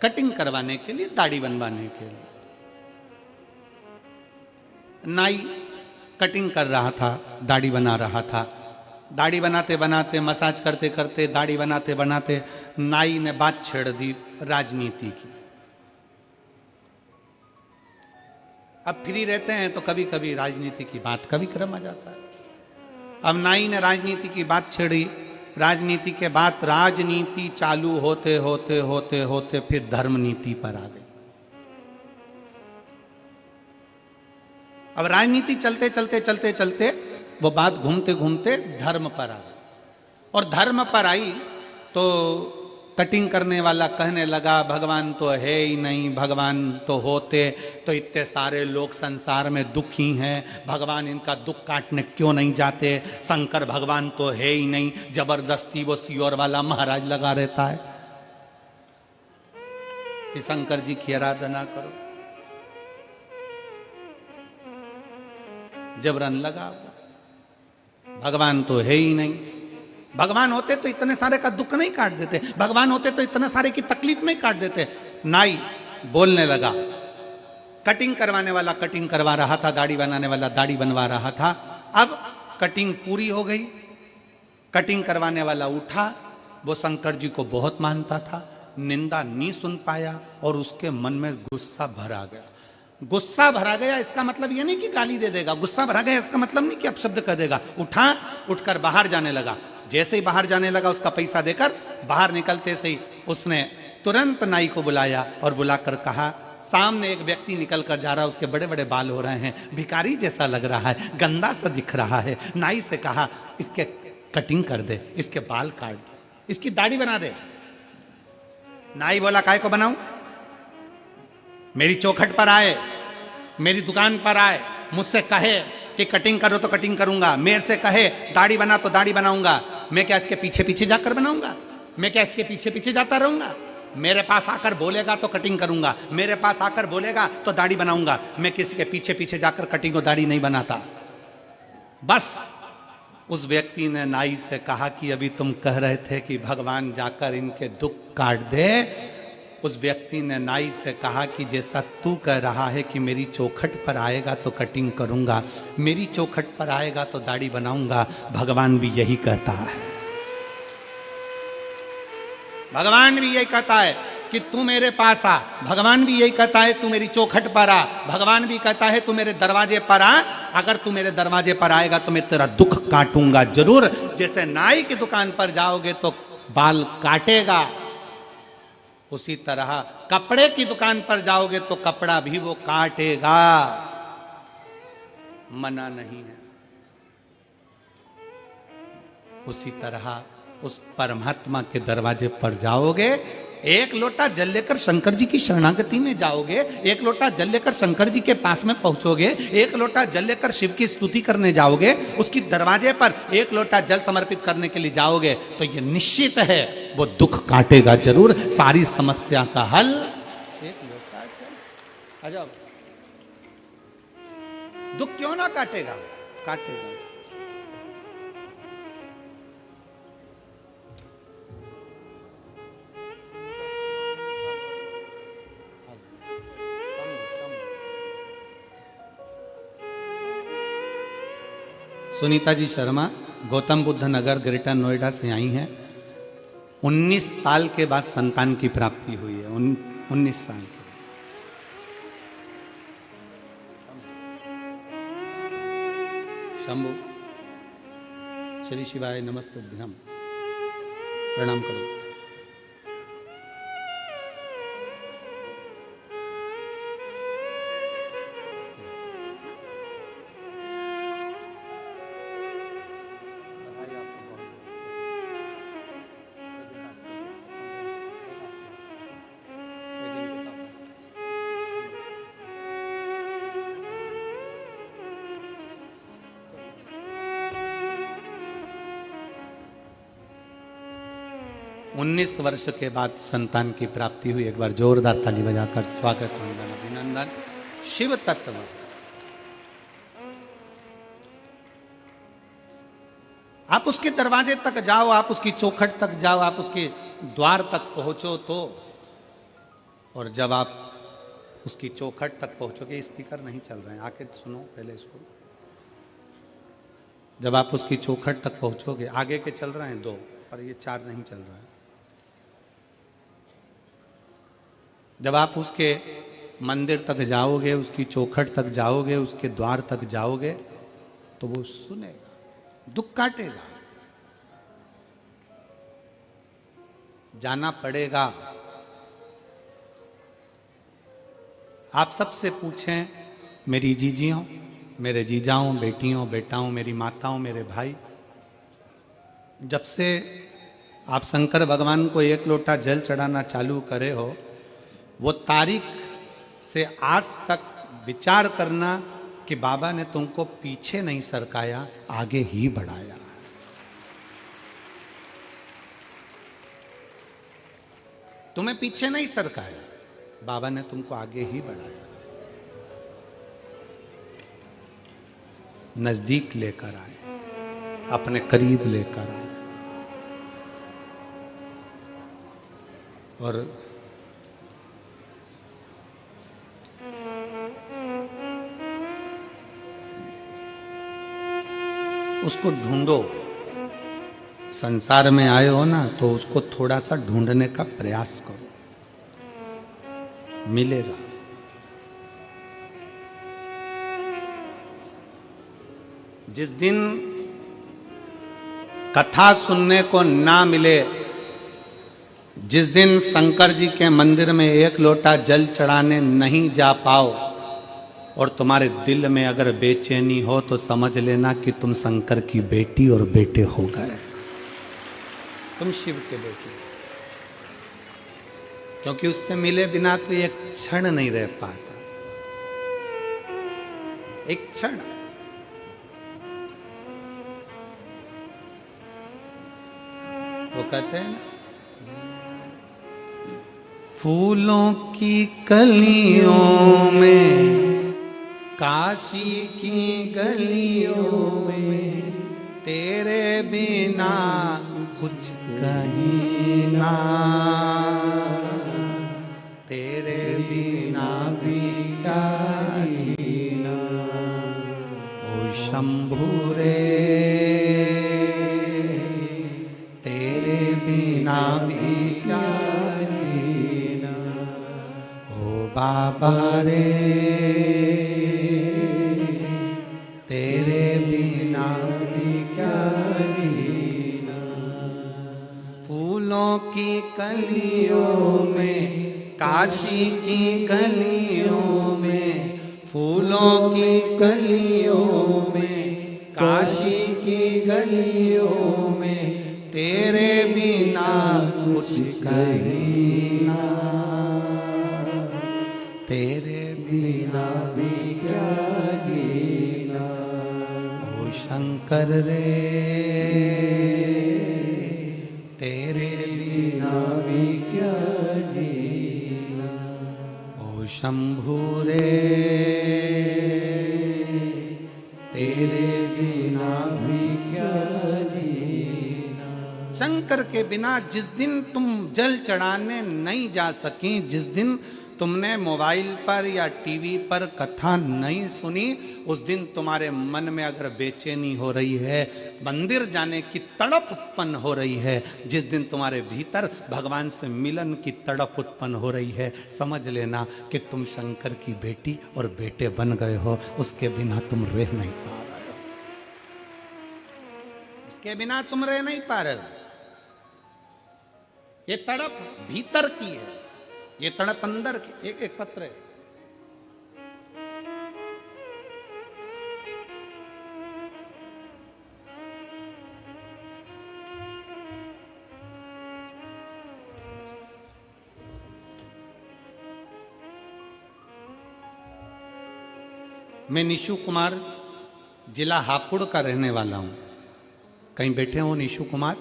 कटिंग करवाने के लिए, दाढ़ी बनवाने के लिए। नाई कटिंग कर रहा था, दाढ़ी बना रहा था। दाढ़ी बनाते बनाते, मसाज करते करते, दाढ़ी बनाते बनाते नाई ने बात छेड़ दी राजनीति की। अब फ्री रहते हैं तो कभी कभी राजनीति की बात का भी क्रम आ जाता है। अब नाई ने राजनीति की बात छेड़ी। राजनीति के बाद राजनीति चालू होते होते होते होते फिर धर्म नीति पर आ गई। अब राजनीति चलते चलते चलते चलते वो बात घूमते घूमते धर्म पर आ गई। और धर्म पर आई तो कटिंग करने वाला कहने लगा भगवान तो है ही नहीं, भगवान तो होते तो इतने सारे लोग संसार में दुखी हैं, भगवान इनका दुख काटने क्यों नहीं जाते? शंकर भगवान तो है ही नहीं, जबरदस्ती वो सियोर वाला महाराज लगा रहता है कि शंकर जी की आराधना करो। जबरन लगा, भगवान तो है ही नहीं। भगवान होते तो इतने सारे का दुख नहीं काट देते, भगवान होते तो इतने सारे की तकलीफ नहीं काट देते। नाई बोलने लगा। कटिंग करवाने वाला कटिंग करवा रहा था, दाढ़ी बनाने वाला दाढ़ी बनवा रहा था। अब कटिंग पूरी हो गई, कटिंग करवाने वाला उठा। वो शंकर जी को बहुत मानता था, निंदा नहीं सुन पाया और उसके मन में गुस्सा भरा गया। गुस्सा भरा गया इसका मतलब ये नहीं कि गाली दे देगा, गुस्सा भरा गया इसका मतलब नहीं कि अपशब्द कर देगा। उठा, उठकर बाहर जाने लगा। जैसे ही बाहर जाने लगा, उसका पैसा देकर बाहर निकलते से ही उसने तुरंत नाई को बुलाया और बुलाकर कहा, सामने एक व्यक्ति निकल कर जा रहा है, उसके बड़े बड़े बाल हो रहे हैं, भिखारी जैसा लग रहा है, गंदा सा दिख रहा है। नाई से कहा इसके कटिंग कर दे, इसके बाल काट दे, इसकी दाढ़ी बना दे। नाई बोला काय को बनाऊं? मेरी चौखट पर आए, मेरी दुकान पर आए, मुझसे कहे कि कटिंग करो तो कटिंग करूंगा, मेरे से कहे दाढ़ी बना तो दाढ़ी बनाऊंगा। मैं क्या इसके पीछे पीछे जाकर बनाऊंगा? मैं क्या इसके पीछे पीछे जाता रहूंगा? मेरे पास आकर बोलेगा तो कटिंग करूंगा, मेरे पास आकर बोलेगा तो दाढ़ी बनाऊंगा। मैं किसी के पीछे पीछे जाकर कटिंग और दाढ़ी नहीं बनाता। बस उस व्यक्ति ने नाई से कहा कि अभी तुम कह रहे थे कि भगवान जाकर इनके दुख काट दे। उस व्यक्ति ने नाई से कहा कि जैसा तू कह रहा है कि मेरी चौखट पर आएगा तो कटिंग करूंगा, मेरी चौखट पर आएगा तो दाढ़ी बनाऊंगा, भगवान भी यही कहता है। भगवान भी यही कहता है कि तू मेरे पास आ। भगवान भी यही कहता है तू मेरी चौखट पर आ। भगवान भी कहता है तू मेरे दरवाजे पर आ। अगर तू मेरे दरवाजे पर आएगा तो मैं तेरा दुख काटूंगा जरूर। जैसे नाई की दुकान पर जाओगे तो बाल काटेगा, उसी तरह कपड़े की दुकान पर जाओगे तो कपड़ा भी वो काटेगा। मना नहीं है। उसी तरह उस परमात्मा के दरवाजे पर जाओगे एक लोटा जल लेकर शंकर जी की शरणागति में जाओगे, एक लोटा जल लेकर शंकर जी के पास में पहुंचोगे, एक लोटा जल लेकर शिव की स्तुति करने जाओगे, उसकी दरवाजे पर एक लोटा जल समर्पित करने के लिए जाओगे, तो ये निश्चित है वो दुख काटेगा जरूर। सारी समस्या का हल एक लोटा जल। आ जाओ, दुख क्यों ना काटेगा, काटेगा। सुनीता जी शर्मा गौतम बुद्ध नगर ग्रेटर नोएडा से आई हैं। 19 साल के बाद संतान की प्राप्ति हुई है। 19 साल के। शंभु श्री शिवाय नमस्तुभ्यम। प्रणाम करो। उन्नीस वर्ष के बाद संतान की प्राप्ति हुई। एक बार जोरदार ताली बजाकर स्वागत, वंदन, अभिनंदन। शिव तत्व आप उसके दरवाजे तक जाओ, आप उसकी चौखट तक जाओ, आप उसके द्वार तक पहुंचो तो, और जब आप उसकी चौखट तक पहुंचोगे, स्पीकर नहीं चल रहे हैं, आके सुनो पहले इसको। जब आप उसकी चौखट तक पहुंचोगे, आगे के चल रहे हैं 2 पर ये 4 नहीं चल रहा है। जब आप उसके मंदिर तक जाओगे, उसकी चौखट तक जाओगे, उसके द्वार तक जाओगे, तो वो सुनेगा, दुख काटेगा। जाना पड़ेगा। आप सबसे पूछें, मेरी जीजियों, मेरे जीजाओं, बेटियों, बेटाओं, मेरी माताओं, मेरे भाई, जब से आप शंकर भगवान को एक लोटा जल चढ़ाना चालू करे हो, वो तारीख से आज तक विचार करना कि बाबा ने तुमको पीछे नहीं सरकाया, आगे ही बढ़ाया। तुम्हें पीछे नहीं सरकाया, बाबा ने तुमको आगे ही बढ़ाया, नजदीक लेकर आए, अपने करीब लेकर आए। और उसको ढूंढो। संसार में आए हो ना, तो उसको थोड़ा सा ढूंढने का प्रयास करो, मिलेगा। जिस दिन कथा सुनने को ना मिले, जिस दिन शंकर जी के मंदिर में एक लोटा जल चढ़ाने नहीं जा पाओ, और तुम्हारे दिल में अगर बेचैनी हो, तो समझ लेना कि तुम शंकर की बेटी और बेटे हो गए, तुम शिव के बेटे। क्योंकि उससे मिले बिना तो एक क्षण नहीं रह पाता, एक क्षण। वो कहते हैं ना, फूलों की कलियों में, काशी की गलियों में, तेरे बिना कुछ कहीं ना, तेरे बिना भी क्या जीना, ओ शंभू रे, तेरे बिना भी क्या जीना, ओ बाबा रे, तेरे बिना भी क्या जीना। फूलों की कलियों में, काशी की गलियों में, फूलों की कलियों में, काशी की गलियों में, तेरे बिना कुछ कहीं ना, तेरे बिना भी क्या जीना। ओ शंकर रे, तेरे बिना भी क्या जीना। ओ शंभू रे, तेरे बिना भी क्या जीना। शंकर के बिना जिस दिन तुम जल चढ़ाने नहीं जा सकी, जिस दिन तुमने मोबाइल पर या टीवी पर कथा नहीं सुनी, उस दिन तुम्हारे मन में अगर बेचैनी हो रही है, मंदिर जाने की तड़प उत्पन्न हो रही है, जिस दिन तुम्हारे भीतर भगवान से मिलन की तड़प उत्पन्न हो रही है, समझ लेना कि तुम शंकर की बेटी और बेटे बन गए हो। उसके बिना तुम रह नहीं पा रहे हो, उसके बिना तुम रह नहीं पा रहे हो। ये तड़प भीतर की है, ये तड़प अंदर की। एक पत्र है, मैं निशु कुमार जिला हापुड़ का रहने वाला हूं। कहीं बैठे हो निशु कुमार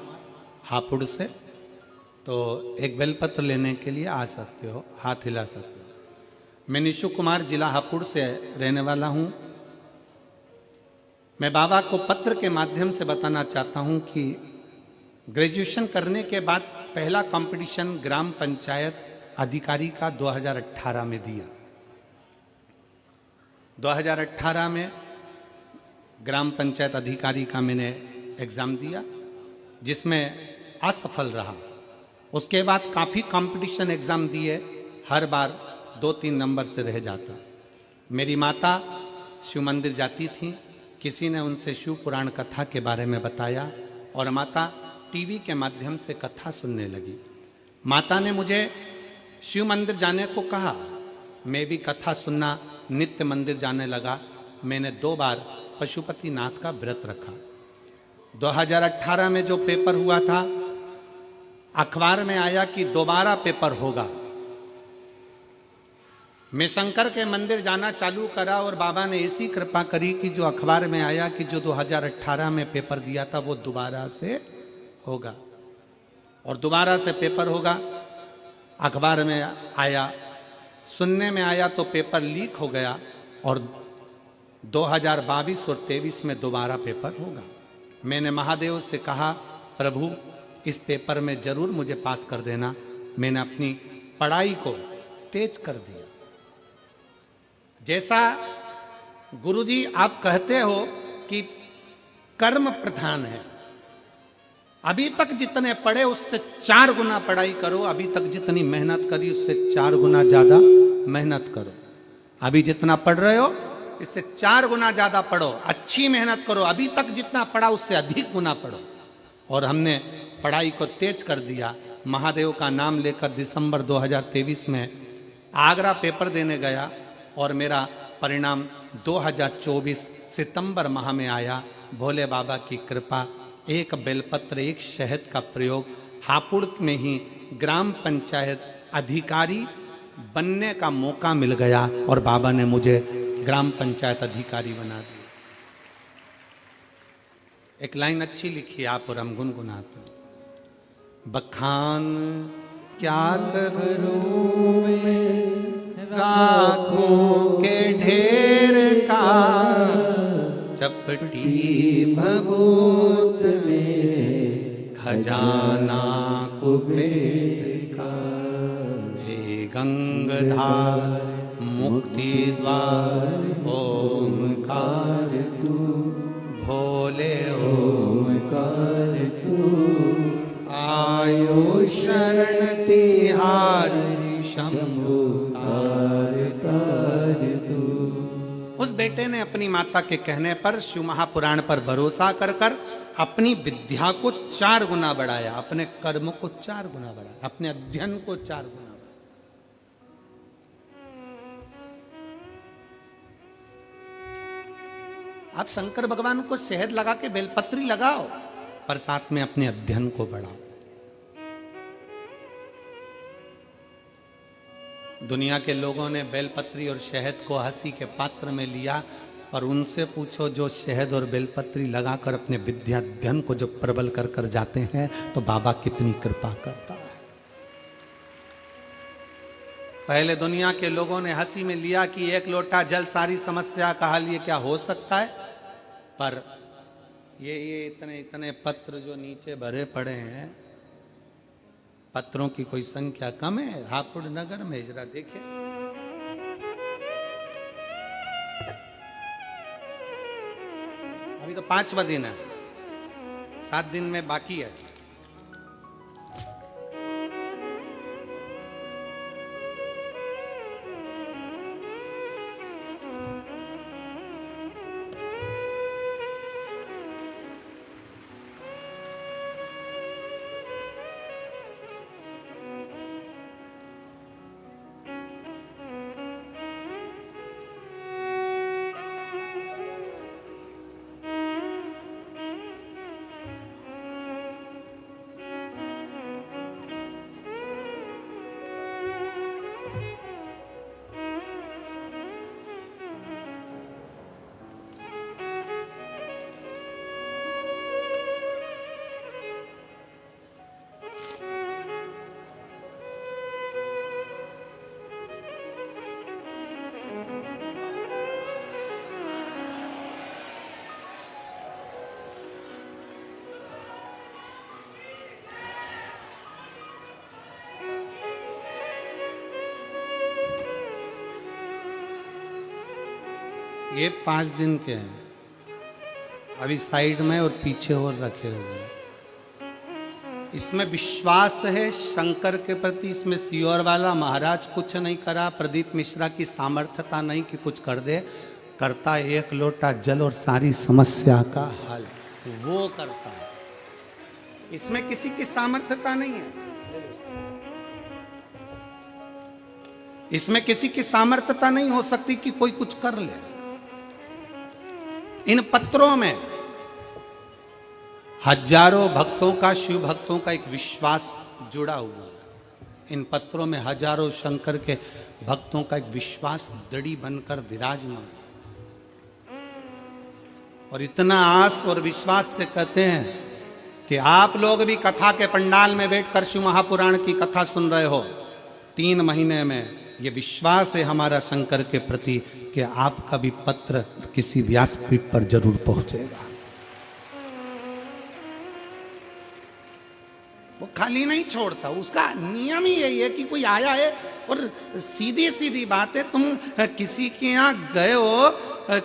हापुड़ से, तो एक बेलपत्र लेने के लिए आ सकते हो, हाथ हिला सकते हो। मैं निशु कुमार जिला हापुड़ से रहने वाला हूं। मैं बाबा को पत्र के माध्यम से बताना चाहता हूं कि ग्रेजुएशन करने के बाद पहला कंपटीशन ग्राम पंचायत अधिकारी का 2018 में दिया। 2018 में ग्राम पंचायत अधिकारी का मैंने एग्ज़ाम दिया, जिसमें असफल रहा। उसके बाद काफ़ी कंपटीशन एग्ज़ाम दिए, हर बार 2-3 नंबर से रह जाता। मेरी माता शिव मंदिर जाती थी, किसी ने उनसे शिव पुराण कथा के बारे में बताया और माता टीवी के माध्यम से कथा सुनने लगी। माता ने मुझे शिव मंदिर जाने को कहा, मैं भी कथा सुनना नित्य मंदिर जाने लगा। मैंने 2 बार पशुपतिनाथ का व्रत रखा। 2018 में जो पेपर हुआ था, अखबार में आया कि दोबारा पेपर होगा। मैं शंकर के मंदिर जाना चालू करा और बाबा ने ऐसी कृपा करी कि जो अखबार में आया कि जो 2018 में पेपर दिया था वो दोबारा से होगा, और दोबारा से पेपर होगा। अखबार में आया, सुनने में आया तो पेपर लीक हो गया और 2022 और 23 में दोबारा पेपर होगा। मैंने महादेव से कहा, प्रभु इस पेपर में जरूर मुझे पास कर देना। मैंने अपनी पढ़ाई को तेज कर दिया। जैसा गुरुजी आप कहते हो कि कर्म प्रधान है, अभी तक जितने पढ़े उससे 4 गुना पढ़ाई करो। अभी तक जितनी मेहनत करी उससे 4 गुना ज्यादा मेहनत करो। अभी जितना पढ़ रहे हो इससे 4 गुना ज्यादा पढ़ो, अच्छी मेहनत करो। अभी तक जितना पढ़ा उससे अधिक गुना पढ़ो। और हमने पढ़ाई को तेज कर दिया। महादेव का नाम लेकर दिसंबर 2023 में आगरा पेपर देने गया और मेरा परिणाम 2024 सितंबर माह में आया। भोले बाबा की कृपा, एक बेलपत्र, एक शहद का प्रयोग, हापुड़ में ही ग्राम पंचायत अधिकारी बनने का मौका मिल गया और बाबा ने मुझे ग्राम पंचायत अधिकारी बना दिया। एक लाइन अच्छी लिखी आप और हम गुनगुनाते। बखान क्या करूं मैं राखों के ढेर का, चपटी भभूत में खजाना कुबेर का। हे गंगाधार मुक्ति द्वार ओमकार तू, भोले ओमकार तू। आयो शरण तिहार शंभु तार तू। उस बेटे ने अपनी माता के कहने पर शिव महापुराण पर भरोसा कर कर अपनी विद्या को 4 गुना बढ़ाया, अपने कर्म को 4 गुना बढ़ाया, अपने अध्ययन को 4 गुना। आप शंकर भगवान को शहद लगा के बेलपत्री लगाओ, पर साथ में अपने अध्ययन को बढ़ाओ। दुनिया के लोगों ने बेलपत्री और शहद को हंसी के पात्र में लिया, और उनसे पूछो जो शहद और बेलपत्री लगाकर अपने विद्या अध्ययन को जो प्रबल कर कर जाते हैं तो बाबा कितनी कृपा करता है। पहले दुनिया के लोगों ने हंसी में लिया कि एक लोटा जल सारी समस्या का हल, ये क्या हो सकता है। पर ये इतने इतने पत्र जो नीचे भरे पड़े हैं, पत्रों की कोई संख्या कम है। हापुड़ नगर में जरा देखिए, अभी तो 5वां दिन है, 7 दिन में बाकी है। ये 5 दिन के हैं, अभी साइड में और पीछे और रखे हुए हैं। इसमें विश्वास है शंकर के प्रति, इसमें सियोर वाला महाराज कुछ नहीं करा, प्रदीप मिश्रा की सामर्थ्यता नहीं कि कुछ कर दे, करता एक लोटा जल और सारी समस्या का हल वो करता है। इसमें किसी की सामर्थ्यता नहीं है, इसमें किसी की सामर्थ्यता नहीं हो सकती कि कोई कुछ कर ले। इन पत्रों में हजारों भक्तों का, शिव भक्तों का एक विश्वास जुड़ा हुआ है। इन पत्रों में हजारों शंकर के भक्तों का एक विश्वास दृढ़ बनकर विराजमान, और इतना आस और विश्वास से कहते हैं कि आप लोग भी कथा के पंडाल में बैठकर शिव महापुराण की कथा सुन रहे हो। 3 महीने में ये विश्वास है हमारा शंकर के प्रति कि आपका भी पत्र किसी व्यासपीठ पर जरूर पहुंचेगा। वो खाली नहीं छोड़ता, उसका नियम ही यही है कि कोई आया है, और सीधी सीधी बात है, तुम किसी के यहाँ गए हो,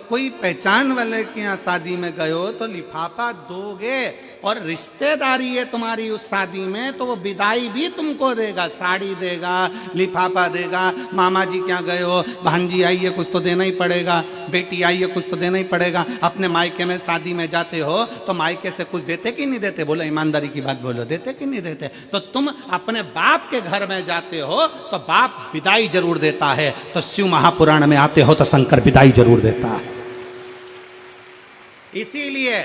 कोई पहचान वाले के यहाँ शादी में गए हो तो लिफाफा दोगे, और रिश्तेदारी है तुम्हारी उस शादी में तो वो विदाई भी तुमको देगा, साड़ी देगा, लिफाफा देगा। मामा जी क्या गए हो, भांजी आई है, कुछ तो देना ही पड़ेगा, बेटी आई है, कुछ तो देना ही पड़ेगा। अपने मायके में शादी में जाते हो तो मायके से कुछ देते कि नहीं देते, बोलो ईमानदारी की बात बोलो, देते कि नहीं देते। तो तुम अपने बाप के घर में जाते हो तो बाप विदाई जरूर देता है, तो शिव महापुराण में आते हो तो शंकर विदाई जरूर देता है। इसीलिए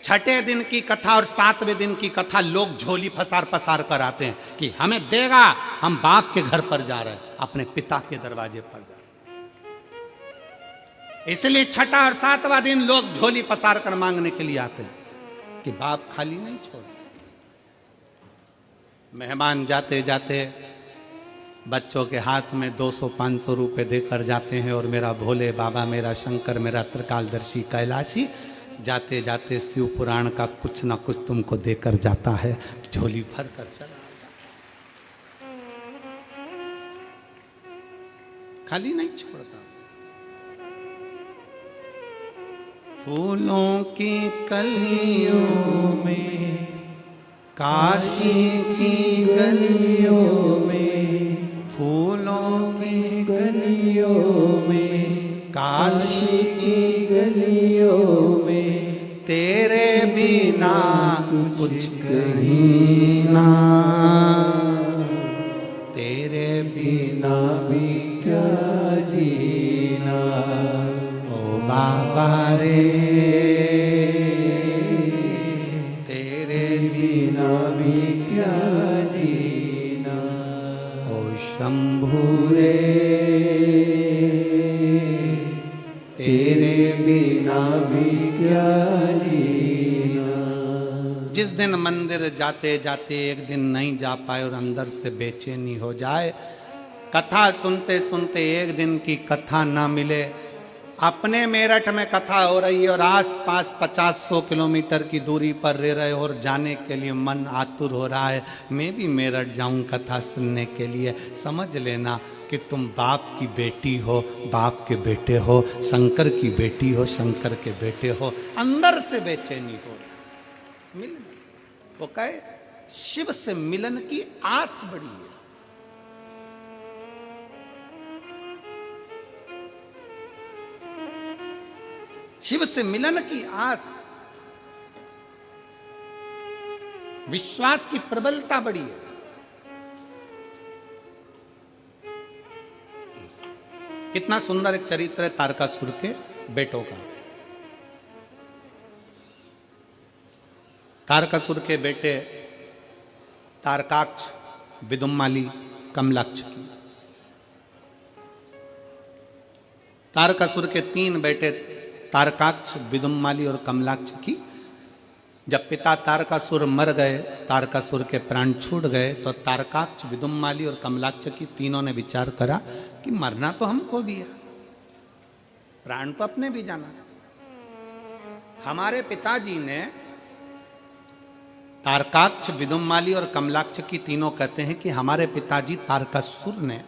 6ठे दिन की कथा और 7वें दिन की कथा लोग झोली फसार पसार कर आते हैं कि हमें देगा, हम बाप के घर पर जा रहे हैं, अपने पिता के दरवाजे पर जा रहे हैं। इसलिए 6ठा और 7वां दिन लोग झोली पसार कर मांगने के लिए आते हैं कि बाप खाली नहीं छोड़। मेहमान जाते जाते बच्चों के हाथ में 200-500 रुपए देकर जाते हैं, और मेरा भोले बाबा, मेरा शंकर, मेरा त्रिकालदर्शी कैलाशी जाते जाते शिव पुराण का कुछ ना कुछ तुमको देकर जाता है, झोली भर कर चला खाली नहीं छोड़ता। फूलों की कलियों में, काशी की गलियों में, फूलों की गलियों में, काशी की गलियों में, तेरे बिना कुछ कहीं ना, तेरे बिना भी क्या जीना, ओ बाबा रे, तेरे बिना भी क्या जीना, ओ शंभू रे तेरे बिना भी क्या जीना। जिस दिन मंदिर जाते जाते एक दिन नहीं जा पाए और अंदर से बेचैनी हो जाए, कथा सुनते सुनते एक दिन की कथा ना मिले, अपने मेरठ में कथा हो रही है और आस पास 50-100 किलोमीटर की दूरी पर रह रहे हो और जाने के लिए मन आतुर हो रहा है, मैं भी मेरठ जाऊं कथा सुनने के लिए, समझ लेना कि तुम बाप की बेटी हो, बाप के बेटे हो, शंकर की बेटी हो, शंकर के बेटे हो। अंदर से बेचैनी हो मिल, वो कहे शिव से मिलन की आस बड़ी है। शिव से मिलन की आस, विश्वास की प्रबलता बड़ी है। कितना सुंदर एक चरित्र है तारकासुर के बेटों का। तारकासुर के बेटे तारकाक्ष, विदुम्माली, कमलाक्ष की। तारकासुर के 3 बेटे तारकाक्ष, विदुम्माली और कमलाक्ष की। जब पिता तारकासुर मर गए, तारकासुर के प्राण छूट गए, तो तारकाक्ष, विदुम्माली और कमलाक्ष की तीनों ने विचार करा कि मरना तो हमको भी है, प्राण तो अपने भी जाना। हमारे पिताजी ने, तारकाक्ष, विदुम्माली और कमलाक्ष की तीनों कहते हैं कि हमारे पिताजी तारकासुर ने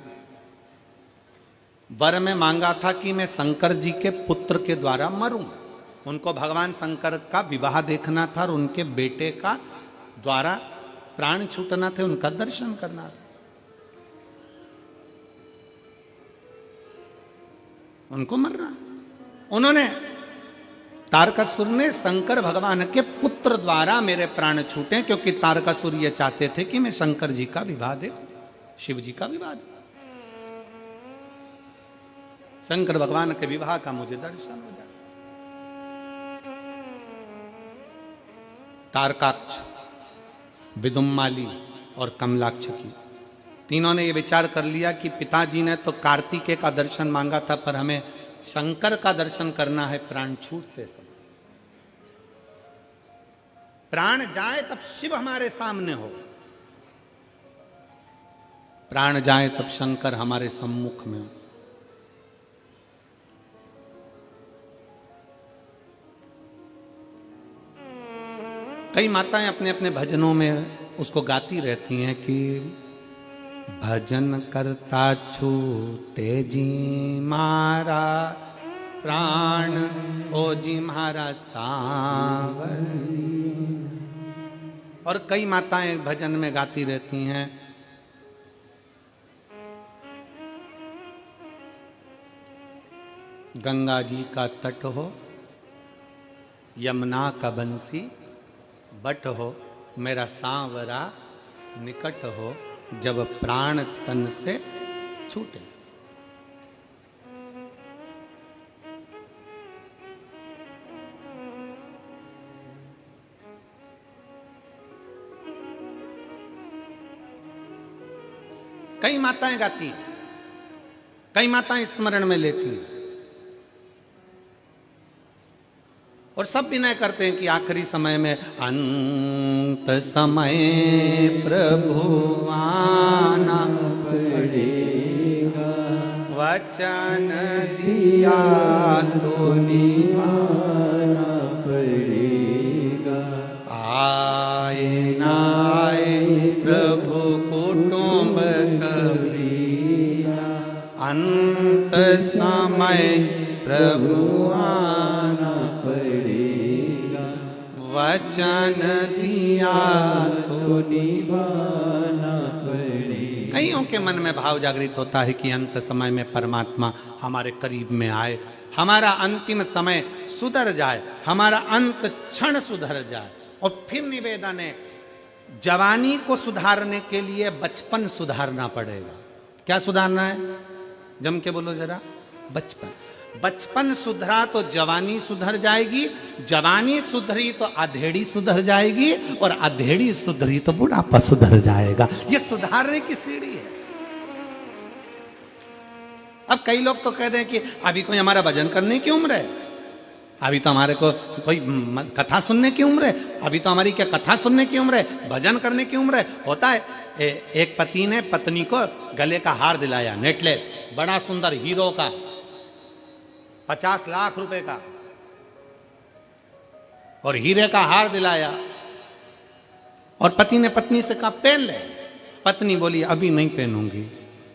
वर में मांगा था कि मैं शंकर जी के पुत्र के द्वारा मरूं। उनको भगवान शंकर का विवाह देखना था और उनके बेटे का द्वारा प्राण छूटना थे, उनका दर्शन करना था। उनको मरना, उन्होंने, तारकासुर ने शंकर भगवान के पुत्र द्वारा मेरे प्राण छूटे, क्योंकि तारकासुर ये चाहते थे कि मैं शंकर जी का विवाह देखूं, शिव जी का विवाह देखूं, शंकर भगवान के विवाह का मुझे दर्शन हो जाए। तारकाक्ष, विदुम्माली और कमलाक्ष की तीनों ने यह विचार कर लिया कि पिताजी ने तो कार्तिकेय का दर्शन मांगा था, पर हमें शंकर का दर्शन करना है प्राण छूटते समय। प्राण जाए तब शिव हमारे सामने हो, प्राण जाए तब शंकर हमारे सम्मुख में हो। कई माताएं अपने अपने भजनों में उसको गाती रहती हैं कि भजन करता छूटे जी मारा प्राण, ओ जी मारा सांवरी। और कई माताएं भजन में गाती रहती हैं गंगा जी का तट हो, यमुना का बंसी बट हो, मेरा सांवरा निकट हो, जब प्राण तन से छूटे। कई माताएं गाती हैं, कई माताएं स्मरण में लेती हैं और सब विनय करते हैं कि आखिरी समय में अंत समय प्रभु आना पड़ेगा, वचन दिया तो निभाना पड़ेगा। आए ना आए प्रभु कुटुंब कभी, अंत समय प्रभु आना पड़ेगा, वचन दिया तो निभाना पड़ेगा। कईयों के मन में भाव जागृत होता है कि अंत समय में परमात्मा हमारे करीब में आए, हमारा अंतिम समय सुधर जाए, हमारा अंत क्षण सुधर जाए। और फिर निवेदन है, जवानी को सुधारने के लिए बचपन सुधारना पड़ेगा। क्या सुधारना है? जम के बोलो जरा। बचपन। बचपन सुधरा तो जवानी सुधर जाएगी, जवानी सुधरी तो अधेड़ी सुधर जाएगी, और अधेड़ी सुधरी तो बुढ़ापा सुधर जाएगा। ये सुधारने की सीढ़ी है। अब कई लोग तो कहते हैं कि अभी कोई हमारा भजन करने की उम्र है, अभी तो हमारे को कोई कथा सुनने की उम्र है, अभी तो हमारी क्या कथा सुनने की उम्र है, भजन करने की उम्र है। होता है एक पति ने पत्नी को गले का हार दिलाया, नेकलेस बड़ा सुंदर हीरो का, 50 लाख रुपए का, और हीरे का हार दिलाया, और पति ने पत्नी से कहा पहन ले। पत्नी बोली अभी नहीं पहनूंगी।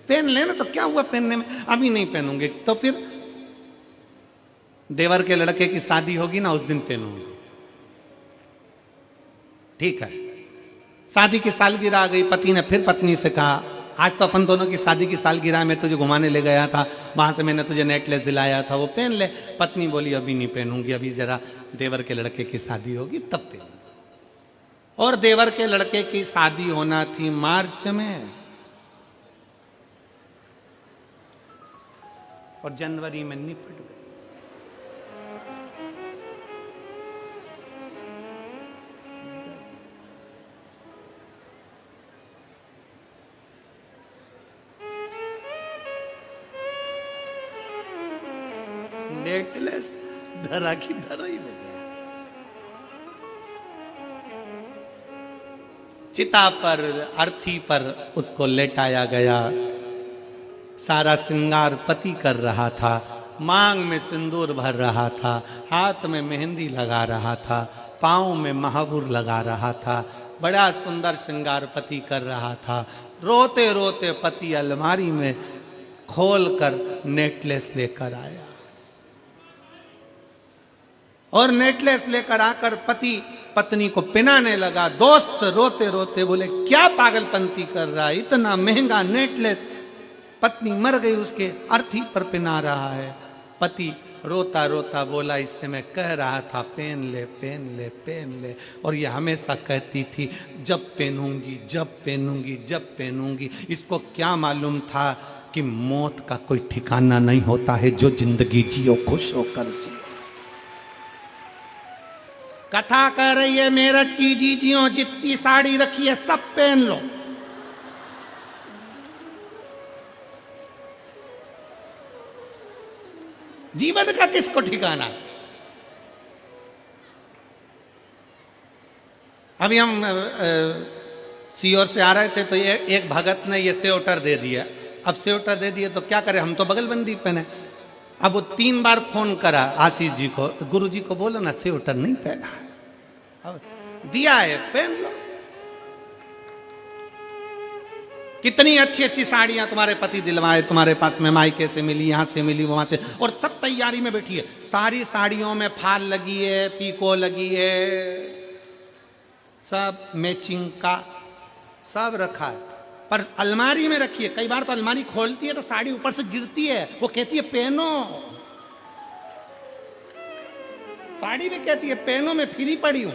पहन लेना तो क्या हुआ पहनने में, अभी नहीं पहनूंगी। तो फिर देवर के लड़के की शादी होगी ना, उस दिन पहनूंगी। ठीक है, शादी की सालगिरह आ गई। पति ने फिर पत्नी से कहा आज तो अपन दोनों की शादी की सालगिरह में तुझे घुमाने ले गया था, वहां से मैंने तुझे नेकलेस दिलाया था, वो पहन ले। पत्नी बोली अभी नहीं पहनूंगी, अभी जरा देवर के लड़के की शादी होगी तब पहनूंगी। और देवर के लड़के की शादी होना थी मार्च में, और जनवरी में निपट गई। नेकलेस धरा की धरा ही में गया। चिता पर, अर्थी पर उसको लेटाया गया। सारा श्रृंगार पति कर रहा था, मांग में सिंदूर भर रहा था, हाथ में मेहंदी लगा रहा था, पाँव में महावुर लगा रहा था, बड़ा सुंदर श्रृंगार पति कर रहा था। रोते रोते पति अलमारी में खोल कर नेकलेस लेकर आया, और नेकलेस लेकर आकर पति पत्नी को पिनाने लगा। दोस्त रोते रोते बोले क्या पागलपंती कर रहा है, इतना महंगा नेकलेस। पत्नी मर गई, उसके अर्थी पर पिना रहा है। पति रोता रोता बोला इससे मैं कह रहा था पहन ले पहन ले पहन ले, और ये हमेशा कहती थी जब पहनूंगी जब पहनूंगी जब पहनूंगी। इसको क्या मालूम था कि मौत का कोई ठिकाना नहीं होता है, जो जिंदगी जियो खुश होकर जियो। कथा कर रही है मेरठ की जीजियों, जितनी साड़ी रखी है सब पहन लो। जीवन का किसको ठिकाना। अभी हम सीओर से आ रहे थे तो एक भगत ने ये स्वेटर दे दिया। अब स्वेटर दे दिए तो क्या करें, हम तो बगलबंदी पहने। अब वो 3 बार फोन करा आशीष जी को, गुरु जी को बोलो ना स्वेटर नहीं पहना है, अब दिया है पहन लो। कितनी अच्छी अच्छी साड़ियां तुम्हारे पति दिलवाए, तुम्हारे पास में मायके से मिली, यहां से मिली, वहां से, और सब तैयारी में बैठी है। सारी साड़ियों में फाल लगी है, पीको लगी है, सब मैचिंग का सब रखा है, पर अलमारी में रखी है। कई बार तो अलमारी खोलती है तो साड़ी ऊपर से गिरती है, वो कहती है पहनो। साड़ी भी कहती है पहनो, मैं फ्री पड़ी हूं,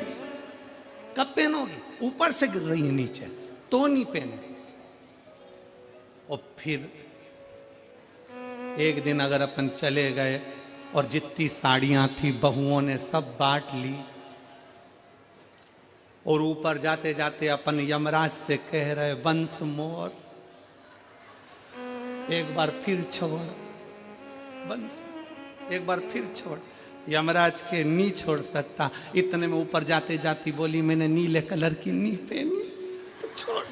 कब पहनोगी, ऊपर से गिर रही है नीचे तो नहीं पहने। और फिर एक दिन अगर अपन चले गए और जितनी साड़ियां थी बहुओं ने सब बांट ली, और ऊपर जाते जाते अपन यमराज से कह रहे वंस मोर, एक बार फिर छोड़, वंस एक बार फिर छोड़। यमराज के नी छोड़ सकता, इतने में ऊपर जाते जाती बोली मैंने नीले कलर की नी पहनी तो छोड़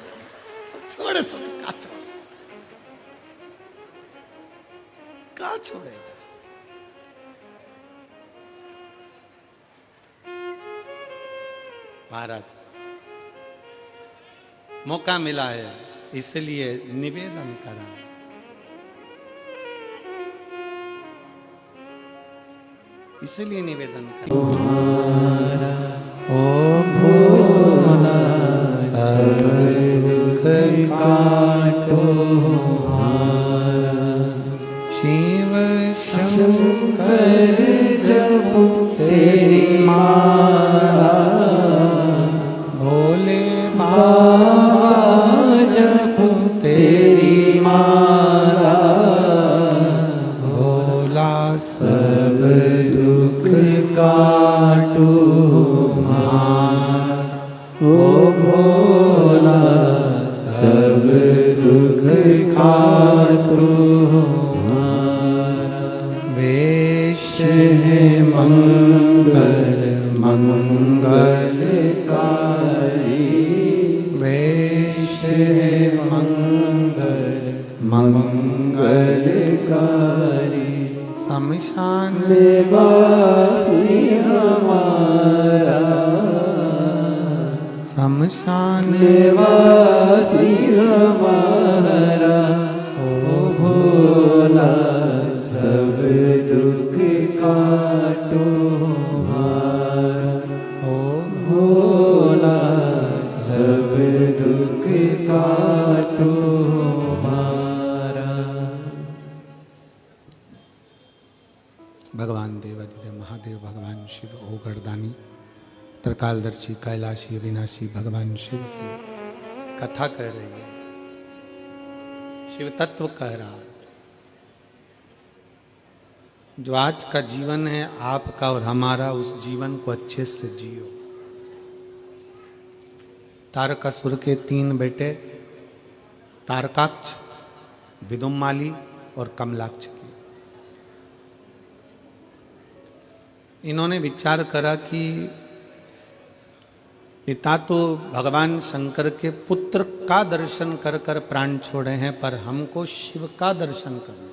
छोड़ सकता, छोड़ कहाँ छोड़ेगा। महाराज मौका मिला है इसलिए निवेदन करा, इसलिए निवेदन करा। ओ भोला सब दुख काटो शिव शंकर जपो तेरी माला, भोले बाबा जपो तेरी माला, भोला सब दुख काटो हमारा। ओ भोला सब दुख काटो हमारा। शमशान निवासी हमारा, शमशान निवासी हमारा, ओ भोला सब दुख काटो हमारा, ओ भोला सब दुख काटो हमारा। भगवान देवादिदेव महादेव भगवान शिव ओगरदानी त्रिकालदर्शी कैलाशी अविनाशी भगवान शिव की कथा कह रही है, शिव तत्व कह रहा है। जो आज का जीवन है आपका और हमारा, उस जीवन को अच्छे से जियो। तारकासुर के 3 बेटे तारकाक्ष, विदुम्माली और कमलाक्ष की, इन्होंने विचार करा कि पिता तो भगवान शंकर के पुत्र का दर्शन कर कर प्राण छोड़े हैं, पर हमको शिव का दर्शन करना,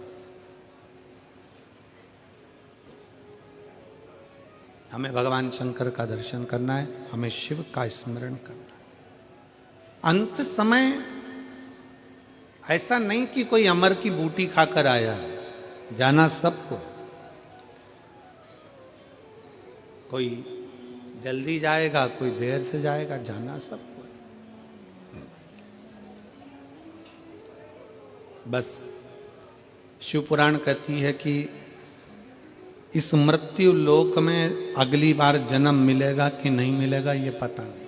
हमें भगवान शंकर का दर्शन करना है, हमें शिव का स्मरण करना है। अंत समय ऐसा नहीं कि कोई अमर की बूटी खाकर आया है, जाना सबको, कोई जल्दी जाएगा, कोई देर से जाएगा, जाना सबको। बस शिव पुराण कहती है कि इस मृत्यु लोक में अगली बार जन्म मिलेगा कि नहीं मिलेगा ये पता नहीं।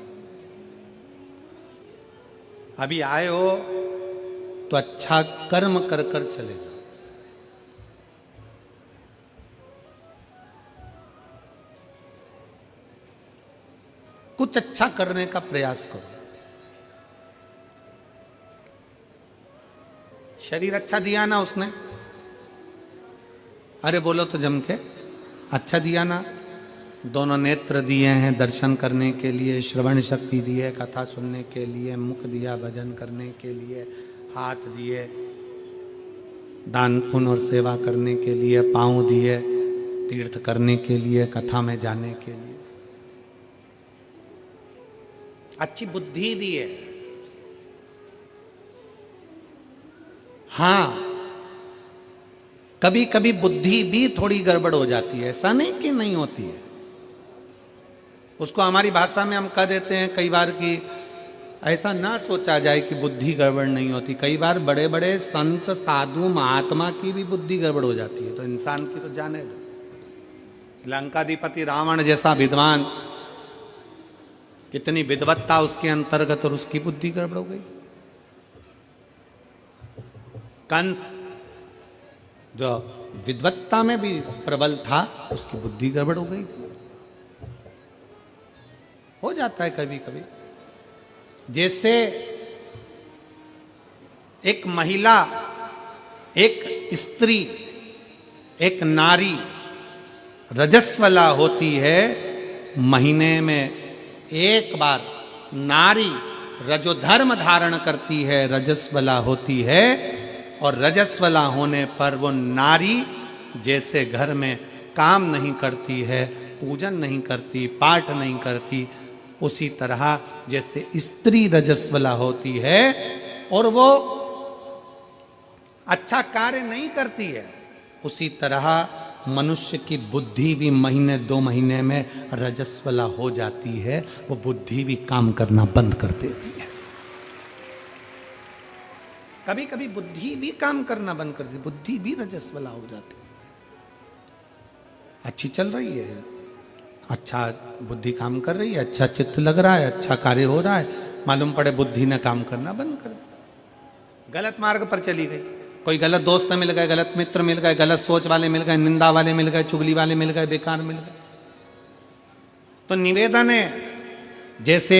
अभी आए हो तो अच्छा कर्म कर कर चलेगा। कुछ अच्छा करने का प्रयास करो। शरीर अच्छा दिया ना उसने, अरे बोलो तो जम के, अच्छा दिया ना। दोनों नेत्र दिए हैं दर्शन करने के लिए, श्रवण शक्ति दी है कथा सुनने के लिए, मुख दिया भजन करने के लिए, हाथ दिए दान पुण्य और सेवा करने के लिए, पांव दिए तीर्थ करने के लिए, कथा में जाने के लिए, अच्छी बुद्धि दी है। हाँ, कभी कभी बुद्धि भी थोड़ी गड़बड़ हो जाती है, ऐसा नहीं कि नहीं होती है। उसको हमारी भाषा में हम कह देते हैं कई बार कि ऐसा ना सोचा जाए कि बुद्धि गड़बड़ नहीं होती। कई बार बड़े बड़े संत साधु महात्मा की भी बुद्धि गड़बड़ हो जाती है, तो इंसान की तो जाने दो। लंकाधिपति रावण जैसा विद्वान, कितनी विद्वत्ता उसके अंतर्गत, और उसकी बुद्धि गड़बड़ हो गई। कंस जो विद्वत्ता में भी प्रबल था, उसकी बुद्धि गड़बड़ हो गई थी। हो जाता है कभी कभी। जैसे एक महिला, एक स्त्री, एक नारी रजस्वला होती है, महीने में एक बार नारी रजोधर्म धारण करती है, रजस्वला होती है, और रजस्वला होने पर वो नारी जैसे घर में काम नहीं करती है, पूजन नहीं करती, पाठ नहीं करती, उसी तरह जैसे स्त्री रजस्वला होती है और वो अच्छा कार्य नहीं करती है, उसी तरह मनुष्य की बुद्धि भी महीने 2 महीने में रजस्वला हो जाती है। वो बुद्धि भी काम करना बंद कर देती है। कभी कभी बुद्धि भी काम करना बंद कर देती, बुद्धि भी रजस्वला हो जाती है। अच्छी चल रही है, अच्छा बुद्धि काम कर रही है, अच्छा चित्त लग रहा है, अच्छा कार्य हो रहा है, मालूम पड़े बुद्धि ने काम करना बंद कर दिया, गलत मार्ग पर चली गई। कोई गलत दोस्त मिल गए, गलत मित्र मिल गए, गलत सोच वाले मिल गए, निंदा वाले मिल गए, चुगली वाले मिल गए, बेकार मिल गए। तो निवेदन है, जैसे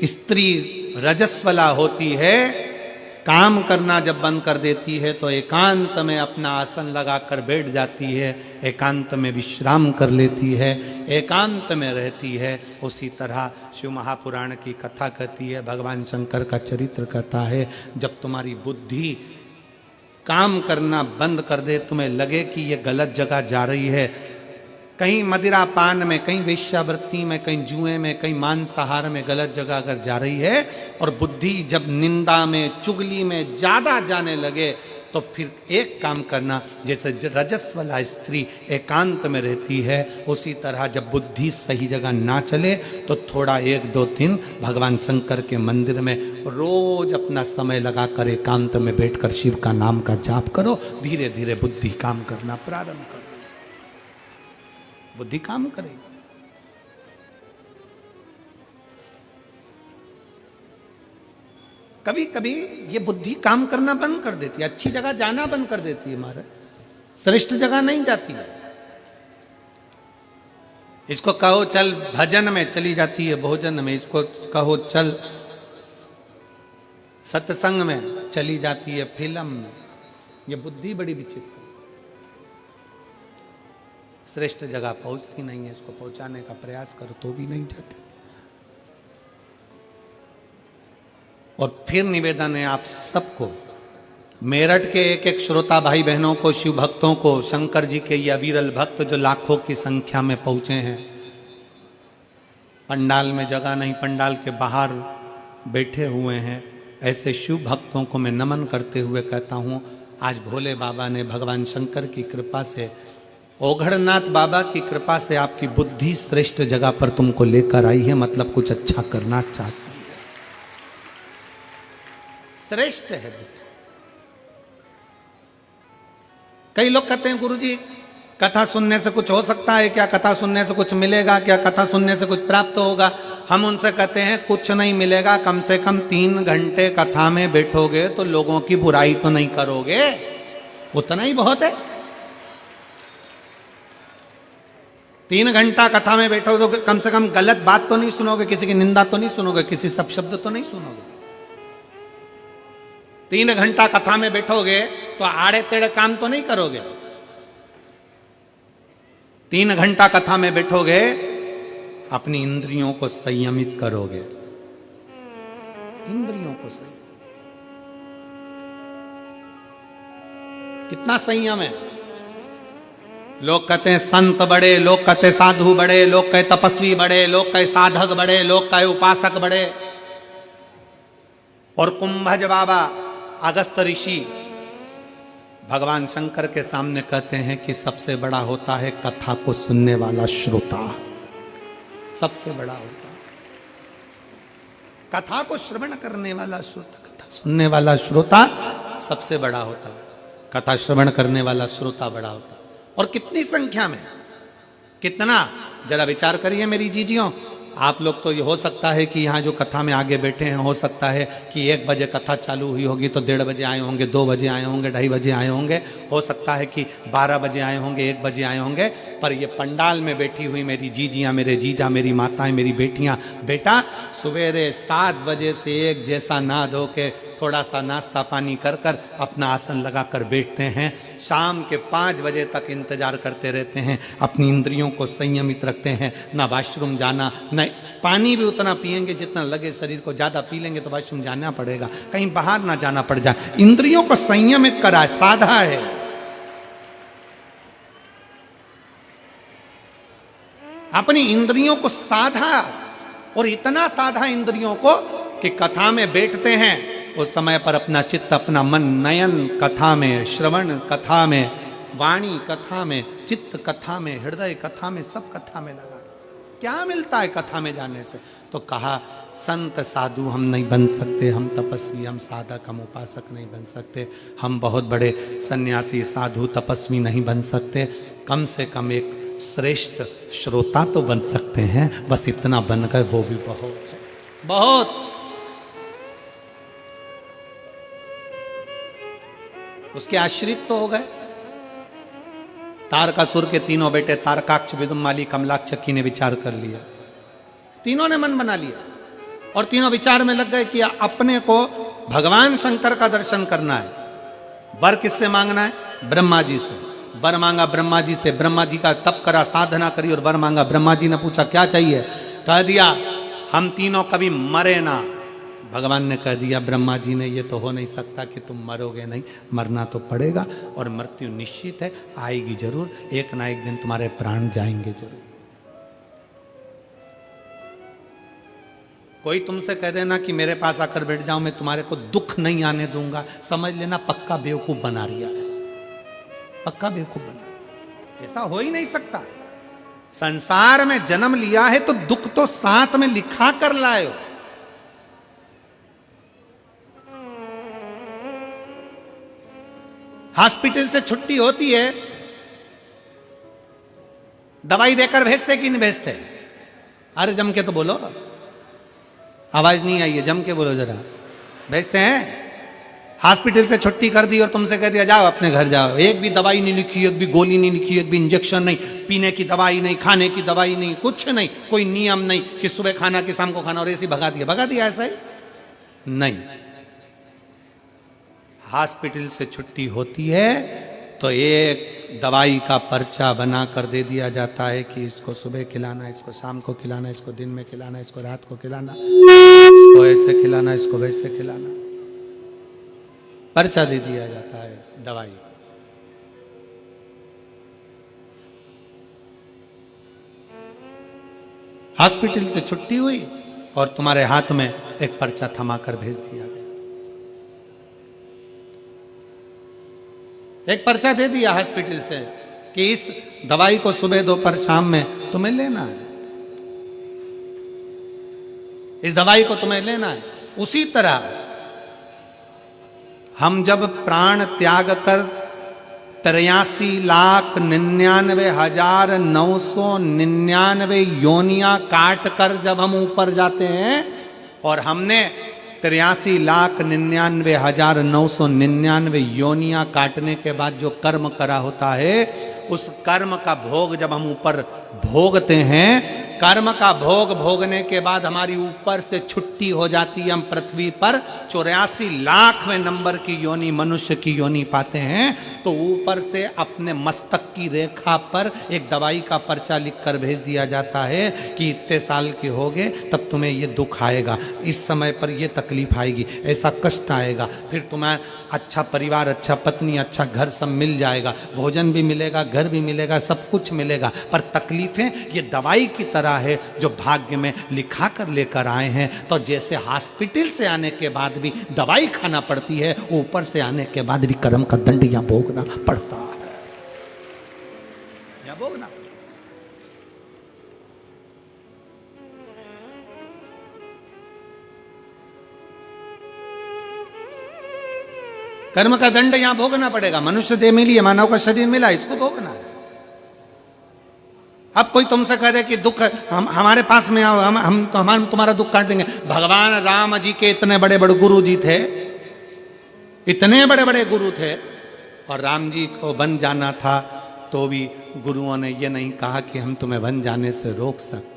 स्त्री रजस्वला होती है, काम करना जब बंद कर देती है तो एकांत में अपना आसन लगाकर बैठ जाती है, एकांत में विश्राम कर लेती है, एकांत में रहती है। उसी तरह शिव महापुराण की कथा कहती है, भगवान शंकर का चरित्र कहता है, जब तुम्हारी बुद्धि काम करना बंद कर दे, तुम्हें लगे कि ये गलत जगह जा रही है, कहीं मदिरा पान में, कहीं वेश्यावृत्ति में, कहीं जुए में, कहीं मांसाहार में गलत जगह अगर जा रही है, और बुद्धि जब निंदा में, चुगली में ज्यादा जाने लगे, तो फिर एक काम करना, जैसे रजस वाला स्त्री एकांत में रहती है, उसी तरह जब बुद्धि सही जगह ना चले तो थोड़ा 1-2 दिन भगवान शंकर के मंदिर में रोज अपना समय लगा कर एकांत में बैठकर शिव का नाम का जाप करो। धीरे धीरे बुद्धि काम करना प्रारंभ करो, बुद्धि काम करेगी। कभी कभी ये बुद्धि काम करना बंद कर देती है, अच्छी जगह जाना बंद कर देती है महाराज, श्रेष्ठ जगह नहीं जाती है। इसको कहो चल भजन में, चली जाती है भोजन में। इसको कहो चल सत्संग में, चली जाती है फिल्म में। ये बुद्धि बड़ी विचित्र, श्रेष्ठ जगह पहुंचती नहीं है। इसको पहुंचाने का प्रयास करो तो भी नहीं जाते। और फिर निवेदन है आप सबको, मेरठ के एक एक श्रोता भाई बहनों को, शिव भक्तों को, शंकर जी के ये अविरल भक्त जो लाखों की संख्या में पहुंचे हैं, पंडाल में जगह नहीं, पंडाल के बाहर बैठे हुए हैं, ऐसे शिव भक्तों को मैं नमन करते हुए कहता हूं, आज भोले बाबा ने, भगवान शंकर की कृपा से, ओघड़नाथ बाबा की कृपा से आपकी बुद्धि श्रेष्ठ जगह पर तुमको लेकर आई है, मतलब कुछ अच्छा करना चाहती है, श्रेष्ठ है बुद्धि। कई लोग कहते हैं गुरुजी कथा सुनने से कुछ हो सकता है क्या, कथा सुनने से कुछ मिलेगा क्या, कथा सुनने से कुछ प्राप्त होगा। हम उनसे कहते हैं कुछ नहीं मिलेगा, कम से कम 3 घंटे कथा में बैठोगे तो लोगों की बुराई तो नहीं करोगे, उतना ही बहुत है। 3 घंटा कथा में बैठोगे तो कम से कम गलत बात तो नहीं सुनोगे, किसी की निंदा तो नहीं सुनोगे, किसी सब शब्द तो नहीं सुनोगे। 3 घंटा कथा में बैठोगे तो आड़े तेड़े काम तो नहीं करोगे। 3 घंटा कथा में बैठोगे, अपनी इंद्रियों को संयमित करोगे, इंद्रियों को संयम। कितना संयम है। लोग कहते हैं संत बड़े, लोग कहते साधु बड़े, लोग कहे तपस्वी बड़े, लोग कहे साधक बड़े, लोग कहे उपासक बड़े। और कुंभज बाबा, अगस्त ऋषि भगवान शंकर के सामने कहते हैं कि सबसे बड़ा होता है कथा को सुनने वाला श्रोता, सबसे बड़ा होता है कथा को श्रवण करने वाला श्रोता, कथा सुनने वाला श्रोता सबसे बड़ा होता है, कथा श्रवण करने वाला श्रोता बड़ा होता है। और कितनी संख्या में, कितना, जरा विचार करिए मेरी जीजियों। आप लोग तो ये हो सकता है कि यहाँ जो कथा में आगे बैठे हैं, हो सकता है कि 1 बजे कथा चालू हुई होगी तो 1:30 बजे आए होंगे, 2 बजे आए होंगे, 2:30 बजे आए होंगे, हो सकता है कि 12 बजे आए होंगे, 1 बजे आए होंगे। पर ये पंडाल में बैठी हुई मेरी जीजियाँ, मेरे जीजा, मेरी माताएं, मेरी बेटियाँ, बेटा सवेरे 7 बजे से एक जैसा नहा धो के थोड़ा सा नाश्ता पानी कर कर अपना आसन लगा कर बैठते हैं, शाम के 5 बजे तक इंतजार करते रहते हैं, अपनी इंद्रियों को संयमित रखते हैं, ना वॉशरूम जाना, न पानी भी उतना पिएंगे जितना लगे शरीर को, ज्यादा पी लेंगे तो वॉशरूम जाना पड़ेगा, कहीं बाहर ना जाना पड़ जाए। इंद्रियों को संयमित करा है, साधा है। अपनी इंद्रियों को साधा, और इतना साधा इंद्रियों को कि कथा में बैठते हैं उस समय पर अपना चित्त, अपना मन, नयन कथा में, श्रवण कथा में, वाणी कथा में, चित्त कथा में, हृदय कथा में, सब कथा में लगा। क्या मिलता है कथा में जाने से? तो कहा संत साधु हम नहीं बन सकते, हम तपस्वी, हम साधक, हम उपासक नहीं बन सकते, हम बहुत बड़े सन्यासी, साधु, तपस्वी नहीं बन सकते, कम से कम एक श्रेष्ठ श्रोता तो बन सकते हैं, बस इतना बन गए वो भी बहुत है, बहुत। उसके आश्रित तो हो गए। तारकासुर के 3 बेटे तारकाक्ष, विदुमाली, कमलाक्षकी ने विचार कर लिया, तीनों ने मन बना लिया और तीनों विचार में लग गए कि अपने को भगवान शंकर का दर्शन करना है। वर किससे मांगना है? ब्रह्मा जी से। वर मांगा ब्रह्मा जी से, ब्रह्मा जी का तप करा, साधना करी और वर मांगा। ब्रह्मा जी ने पूछा क्या चाहिए? कह दिया हम तीनों कभी मरे ना, भगवान ने कह दिया, ब्रह्मा जी ने, ये तो हो नहीं सकता कि तुम मरोगे नहीं, मरना तो पड़ेगा और मृत्यु निश्चित है, आएगी जरूर, एक ना एक दिन तुम्हारे प्राण जाएंगे जरूर। कोई तुमसे कह देना कि मेरे पास आकर बैठ जाओ, मैं तुम्हारे को दुख नहीं आने दूंगा, समझ लेना पक्का बेवकूफ बना रिया है, पक्का बेवकूफ बना। ऐसा हो ही नहीं सकता। संसार में जन्म लिया है तो दुख तो साथ में लिखा कर लाए हो। हॉस्पिटल से छुट्टी होती है, दवाई देकर भेजते कि नहीं भेजते? अरे जम के तो बोलो, आवाज नहीं आई है, जम के बोलो जरा। भेजते हैं। हॉस्पिटल से छुट्टी कर दी और तुमसे कह दिया जाओ अपने घर जाओ, एक भी दवाई नहीं लिखी, एक भी गोली नहीं लिखी, एक भी इंजेक्शन नहीं, पीने की दवाई नहीं, खाने की दवाई नहीं, कुछ नहीं, कोई नियम नहीं कि सुबह खाना कि शाम को खाना, और ऐसी भगा दिया ऐसा ही नहीं। हॉस्पिटल से छुट्टी होती है तो एक दवाई का पर्चा बना कर दे दिया जाता है कि इसको सुबह खिलाना, इसको शाम को खिलाना, इसको दिन में खिलाना, इसको रात को खिलाना, इसको ऐसे खिलाना, इसको वैसे खिलाना, पर्चा दे दिया जाता है दवाई। हॉस्पिटल से छुट्टी हुई और तुम्हारे हाथ में एक पर्चा थमा कर भेज दिया गया। एक पर्चा दे दिया हॉस्पिटल से कि इस दवाई को सुबह दोपहर शाम में तुम्हें लेना है, इस दवाई को तुम्हें लेना है। उसी तरह हम जब प्राण त्याग कर 83,99,999 योनियां काट कर जब हम ऊपर जाते हैं, और हमने 83,99,999 योनियां काटने के बाद जो कर्म करा होता है, उस कर्म का भोग जब हम ऊपर भोगते हैं, कर्म का भोग भोगने के बाद हमारी ऊपर से छुट्टी हो जाती है, हम पृथ्वी पर 84,00,000वें नंबर की योनि, मनुष्य की योनि पाते हैं। तो ऊपर से अपने मस्तक की रेखा पर एक दवाई का पर्चा लिखकर भेज दिया जाता है कि इतने साल के होगे तब तुम्हें ये दुख आएगा, इस समय पर ये तकलीफ आएगी, ऐसा कष्ट आएगा, फिर तुम्हें अच्छा परिवार, अच्छा पत्नी, अच्छा घर सब मिल जाएगा, भोजन भी मिलेगा, घर भी मिलेगा, सब कुछ मिलेगा, पर तकलीफें ये दवाई की तरह है जो भाग्य में लिखा कर लेकर आए हैं। तो जैसे हॉस्पिटल से आने के बाद भी दवाई खाना पड़ती है, ऊपर से आने के बाद भी कर्म का दंड यहाँ भोगना पड़ता है, या भोगना। कर्म का दंड यहां भोगना पड़ेगा। मनुष्य देह मिली है, मानव का शरीर मिला, इसको भोगना है। अब कोई तुमसे कह दे कि दुख हमारे पास में आओ, हम तुम्हारा दुख काट देंगे। भगवान राम जी के इतने बड़े बड़े गुरु जी थे, इतने बड़े बड़े गुरु थे, और राम जी को वन जाना था तो भी गुरुओं ने ये नहीं कहा कि हम तुम्हें वन जाने से रोक सकते।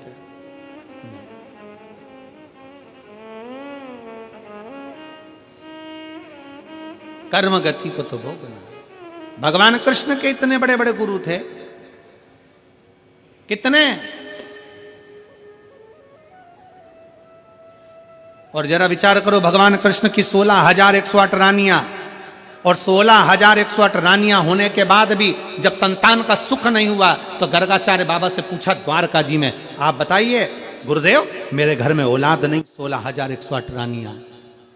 कर्म गति को तो भोगना। भगवान कृष्ण के इतने बड़े बड़े गुरु थे, कितने, और जरा विचार करो, भगवान कृष्ण की 16,108 रानियां, और 16,108 रानियां होने के बाद भी जब संतान का सुख नहीं हुआ तो गर्गाचार्य बाबा से पूछा द्वारका जी में, आप बताइए गुरुदेव, मेरे घर में औलाद नहीं, 16,108 रानियां।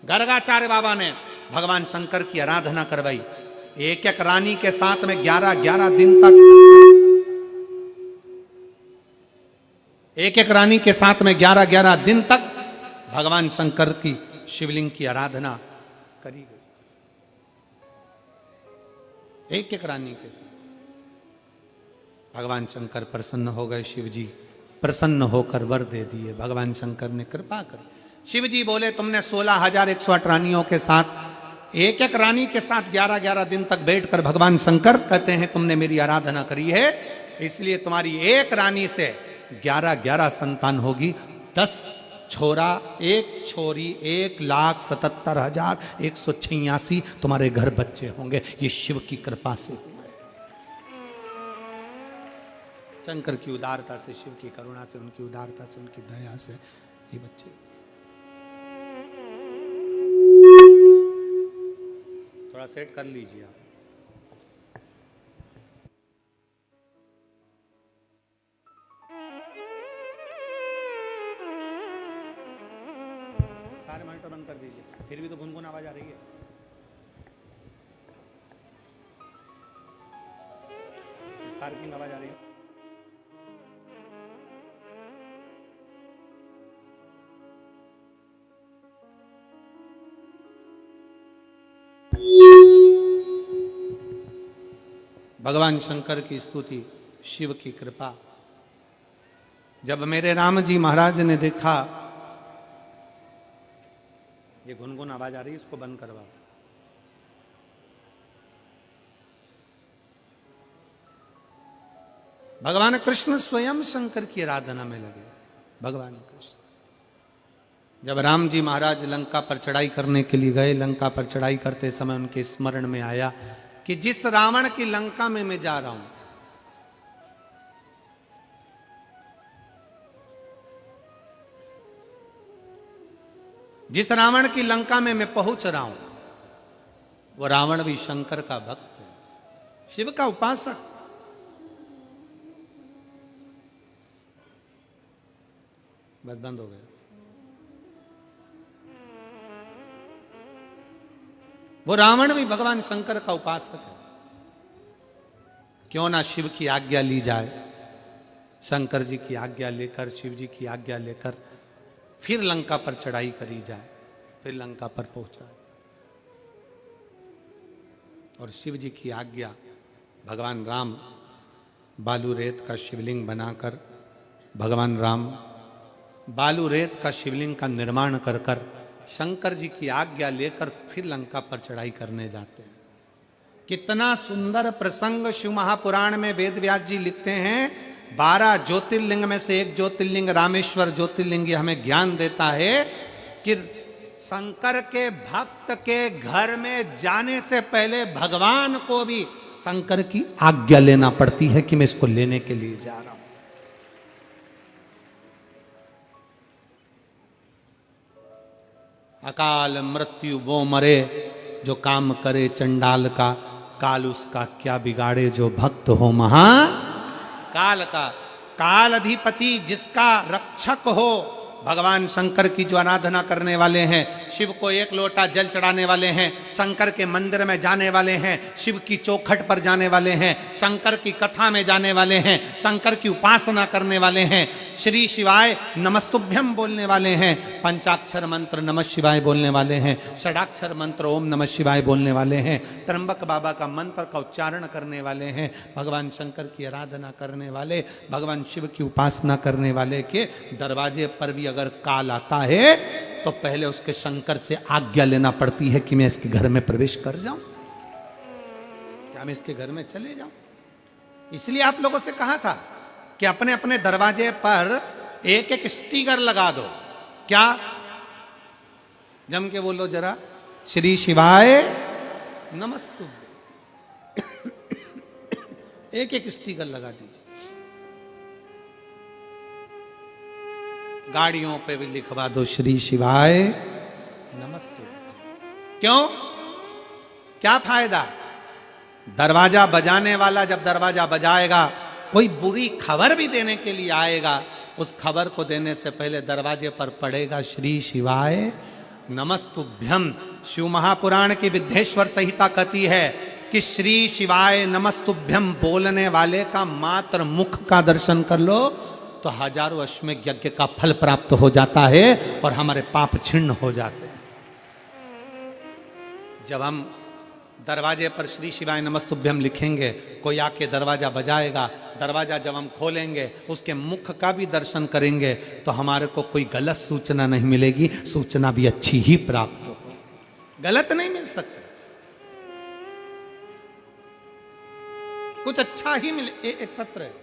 गर्गाचार्य बाबा ने भगवान शंकर की आराधना करवाई, एक एक रानी के साथ में 11-11 दिन तक, एक एक रानी के साथ में 11-11 दिन तक भगवान शंकर की शिवलिंग की आराधना करी गई, एक एक रानी के साथ। भगवान शंकर प्रसन्न हो गए, शिव जी प्रसन्न होकर वर दे दिए, भगवान शंकर ने कृपा कर। शिव जी बोले, तुमने 16,108 रानियों के साथ, एक एक रानी के साथ 11-11 दिन तक बैठकर, भगवान शंकर कहते हैं तुमने मेरी आराधना करी है, इसलिए तुम्हारी एक रानी से 11-11 संतान होगी, 10 छोरा, एक छोरी, 1,77,186 तुम्हारे घर बच्चे होंगे। ये शिव की कृपा से हुए, शंकर की उदारता से, शिव की करुणा से, उनकी उदारता से, उनकी दया से ये बच्चे। थोड़ा सेट कर लीजिए आप। सारे मॉनिटर बंद कर दीजिए, फिर भी तो गुनगुन आवाज आ रही है। स्पार्किंग आवाज आ रही है। भगवान शंकर की स्तुति, शिव की कृपा। जब मेरे राम जी महाराज ने देखा ये गुनगुन आवाज आ रही है, इसको बंद करवाओ। भगवान कृष्ण स्वयं शंकर की आराधना में लगे। भगवान कृष्ण जब राम जी महाराज लंका पर चढ़ाई करने के लिए गए, लंका पर चढ़ाई करते समय उनके स्मरण में आया कि जिस रावण की लंका में मैं जा रहा हूं, जिस रावण की लंका में मैं पहुंच रहा हूं, वो रावण भी शंकर का भक्त है, शिव का उपासक। बस बंद हो गया। वो रावण भी भगवान शंकर का उपासक है। क्यों ना शिव की आज्ञा ली जाए, शंकर जी की आज्ञा लेकर, शिव जी की आज्ञा लेकर फिर लंका पर चढ़ाई करी जाए, फिर लंका पर पहुंचा जाए। और शिव जी की आज्ञा, भगवान राम बालू रेत का शिवलिंग बनाकर, भगवान राम बालू रेत का शिवलिंग का निर्माण कर कर शंकर जी की आज्ञा लेकर फिर लंका पर चढ़ाई करने जाते हैं। कितना सुंदर प्रसंग शिव महापुराण में वेद व्यास जी लिखते हैं। 12 ज्योतिर्लिंग में से एक ज्योतिर्लिंग रामेश्वर ज्योतिर्लिंग हमें ज्ञान देता है कि शंकर के भक्त के घर में जाने से पहले भगवान को भी शंकर की आज्ञा लेना पड़ती है कि मैं इसको लेने के लिए जा रहा हूं। अकाल मृत्यु वो मरे जो काम करे चंडाल का, काल उसका क्या बिगाड़े जो भक्त हो महा काल का। काल अधिपति जिसका रक्षक हो, भगवान शंकर की जो आराधना करने वाले हैं, शिव को एक लोटा जल चढ़ाने वाले हैं, शंकर के मंदिर में जाने वाले हैं, शिव की चौखट पर जाने वाले हैं, शंकर की कथा में जाने वाले हैं, शंकर की उपासना करने वाले हैं, श्री शिवाय नमस्तुभ्यम बोलने वाले हैं, पंचाक्षर मंत्र नमः शिवाय बोलने वाले हैं, षडाक्षर मंत्र ओम नमः शिवाय बोलने वाले हैं, त्र्यंबक बाबा का मंत्र का उच्चारण करने वाले हैं, भगवान शंकर की आराधना करने वाले, भगवान शिव की उपासना करने वाले के दरवाजे पर भी अगर काल आता है तो पहले उसके शंकर से आज्ञा लेना पड़ती है कि मैं इसके घर में प्रवेश कर जाऊं, क्या मैं इसके घर में चले जाऊं। इसलिए आप लोगों से कहा था कि अपने अपने दरवाजे पर एक एक स्टिकर लगा दो। क्या जम के बोलो जरा, श्री शिवाय नमस्तुभ्यं। एक एक स्टिकर लगा दीजिए। गाड़ियों पे भी लिखवा दो श्री शिवाय नमस्तुभ्यं। क्यों, क्या फायदा? दरवाजा बजाने वाला जब दरवाजा बजाएगा, कोई बुरी खबर भी देने के लिए आएगा, उस खबर को देने से पहले दरवाजे पर पड़ेगा श्री शिवाय नमस्तुभ्यम। शिव महापुराण की विद्धेश्वर संहिता कहती है कि श्री शिवाय नमस्तुभ्यम बोलने वाले का मात्र मुख का दर्शन कर लो तो हजारों अश्वमेध यज्ञ का फल प्राप्त हो जाता है और हमारे पाप छिन्न हो जाते हैं। जब हम दरवाजे पर श्री शिवाय नमस्तुभ्यम लिखेंगे, कोई आके दरवाजा बजाएगा, दरवाजा जब हम खोलेंगे उसके मुख का भी दर्शन करेंगे तो हमारे को कोई गलत सूचना नहीं मिलेगी, सूचना भी अच्छी ही प्राप्त हो, गलत नहीं मिल सकती, कुछ अच्छा ही मिले। एक पत्र है,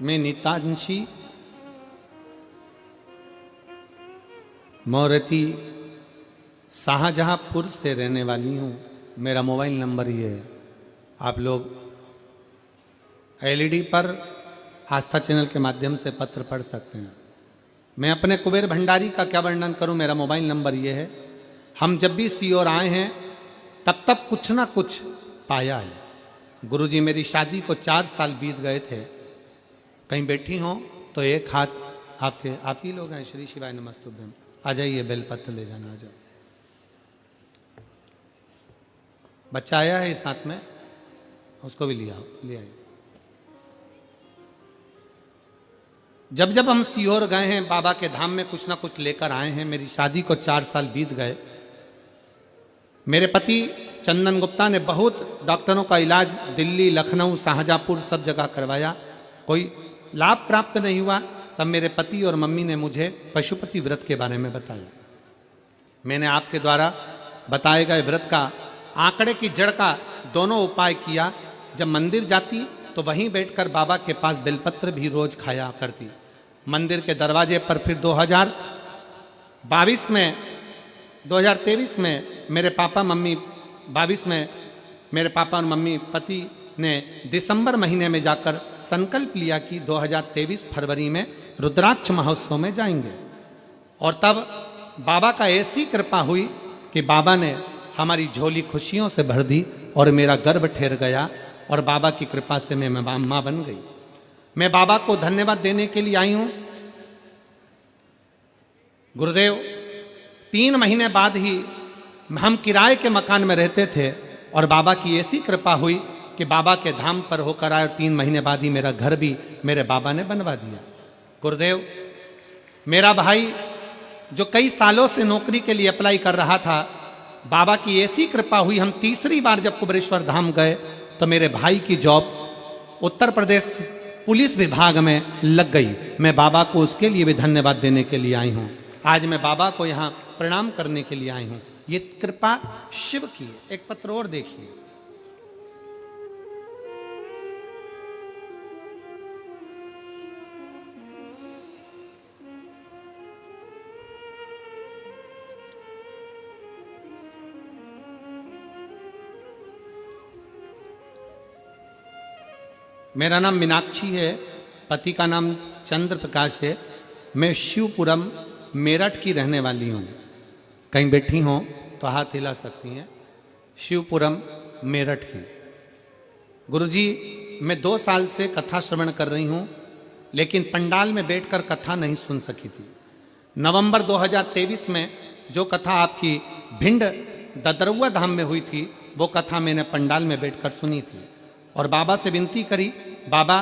मैं नीतांशी मोरती शाहजहांपुर से रहने वाली हूँ। मेरा मोबाइल नंबर ये है। आप लोग एलईडी पर आस्था चैनल के माध्यम से पत्र पढ़ सकते हैं। मैं अपने कुबेर भंडारी का क्या वर्णन करूं, मेरा मोबाइल नंबर ये है। हम जब भी सीओर आए हैं तब तक कुछ ना कुछ पाया है। गुरुजी मेरी शादी को 4 साल बीत गए थे। कहीं बैठी हो तो एक हाथ आपके, आप ही लोग हैं। श्री शिवाय नमस्तुभ्यम। आ जाइए, बेलपत्र ले जाना, आ जाओ। बच्चा आया है इस हाथ में, उसको भी ले आइए। जब जब हम सीहोर गए हैं बाबा के धाम में कुछ ना कुछ लेकर आए हैं। मेरी शादी को 4 साल बीत गए। मेरे पति चंदन गुप्ता ने बहुत डॉक्टरों का इलाज दिल्ली, लखनऊ, शाहजहांपुर सब जगह करवाया, कोई लाभ प्राप्त नहीं हुआ। तब मेरे पति और मम्मी ने मुझे पशुपति व्रत के बारे में बताया। मैंने आपके द्वारा बताए गए व्रत का, आंकड़े की जड़ का दोनों उपाय किया। जब मंदिर जाती तो वहीं बैठकर बाबा के पास बेलपत्र भी रोज खाया करती। मंदिर के दरवाजे पर फिर 2023 में मेरे पापा और मम्मी पति ने दिसंबर महीने में जाकर संकल्प लिया कि 2023 फरवरी में रुद्राक्ष महोत्सव में जाएंगे। और तब बाबा का ऐसी कृपा हुई कि बाबा ने हमारी झोली खुशियों से भर दी और मेरा गर्भ ठहर गया और बाबा की कृपा से मैं मां बन गई। मैं बाबा को धन्यवाद देने के लिए आई हूं। गुरुदेव 3 महीने बाद ही हम किराए के मकान में रहते थे और बाबा की ऐसी कृपा हुई कि बाबा के धाम पर होकर आए और 3 महीने बाद ही मेरा घर भी मेरे बाबा ने बनवा दिया। गुरुदेव मेरा भाई जो कई सालों से नौकरी के लिए अप्लाई कर रहा था, बाबा की ऐसी कृपा हुई, हम तीसरी बार जब कुबेरेश्वर धाम गए तो मेरे भाई की जॉब उत्तर प्रदेश पुलिस विभाग में लग गई। मैं बाबा को उसके लिए भी धन्यवाद देने के लिए आई हूँ। आज मैं बाबा को यहाँ प्रणाम करने के लिए आई हूँ। ये कृपा शिव की है। एक पत्र और देखिए। मेरा नाम मीनाक्षी है, पति का नाम चंद्र प्रकाश है। मैं शिवपुरम मेरठ की रहने वाली हूँ। कहीं बैठी हों तो हाथ हिला सकती हैं। शिवपुरम मेरठ की। गुरुजी मैं 2 साल से कथा श्रवण कर रही हूँ, लेकिन पंडाल में बैठकर कथा नहीं सुन सकी थी। नवंबर 2023 में जो कथा आपकी भिंड ददरुआ धाम में हुई थी, वो कथा मैंने पंडाल में बैठकर सुनी थी और बाबा से विनती करी, बाबा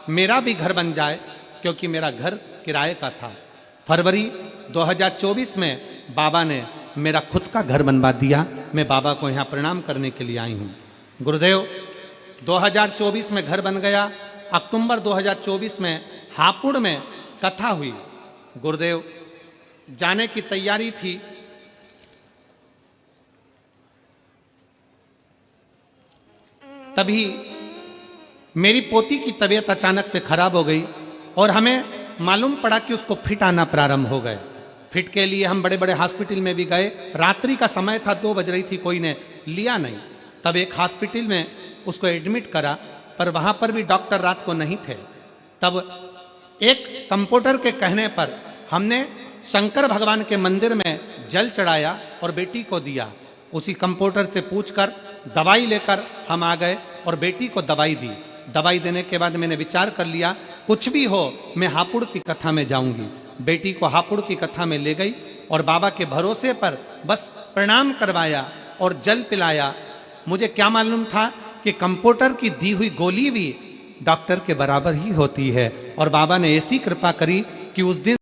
मेरा भी घर बन जाए, क्योंकि मेरा घर किराए का था। फरवरी 2024 में बाबा ने मेरा खुद का घर बनवा दिया। मैं बाबा को यहाँ प्रणाम करने के लिए आई हूँ। गुरुदेव 2024 में घर बन गया। अक्टूबर 2024 में हापुड़ में कथा हुई। गुरुदेव जाने की तैयारी थी, तभी मेरी पोती की तबीयत अचानक से खराब हो गई और हमें मालूम पड़ा कि उसको फिट आना प्रारंभ हो गए। फिट के लिए हम बड़े बड़े हॉस्पिटल में भी गए। रात्रि का समय था, 2 बज रही थी, कोई ने लिया नहीं। तब एक हॉस्पिटल में उसको एडमिट करा, पर वहां पर भी डॉक्टर रात को नहीं थे। तब एक कंपाउंडर के कहने पर हमने शंकर भगवान के मंदिर में जल चढ़ाया और बेटी को दिया। उसी कंपाउंडर से पूछकर दवाई लेकर हम आ गए और बेटी को दवाई दी। दवाई देने के बाद मैंने विचार कर लिया, कुछ भी हो मैं हापुड़ की कथा में जाऊंगी। बेटी को हापुड़ की कथा में ले गई और बाबा के भरोसे पर बस प्रणाम करवाया और जल पिलाया। मुझे क्या मालूम था कि कंपाउंडर की दी हुई गोली भी डॉक्टर के बराबर ही होती है। और बाबा ने ऐसी कृपा करी कि उस दिन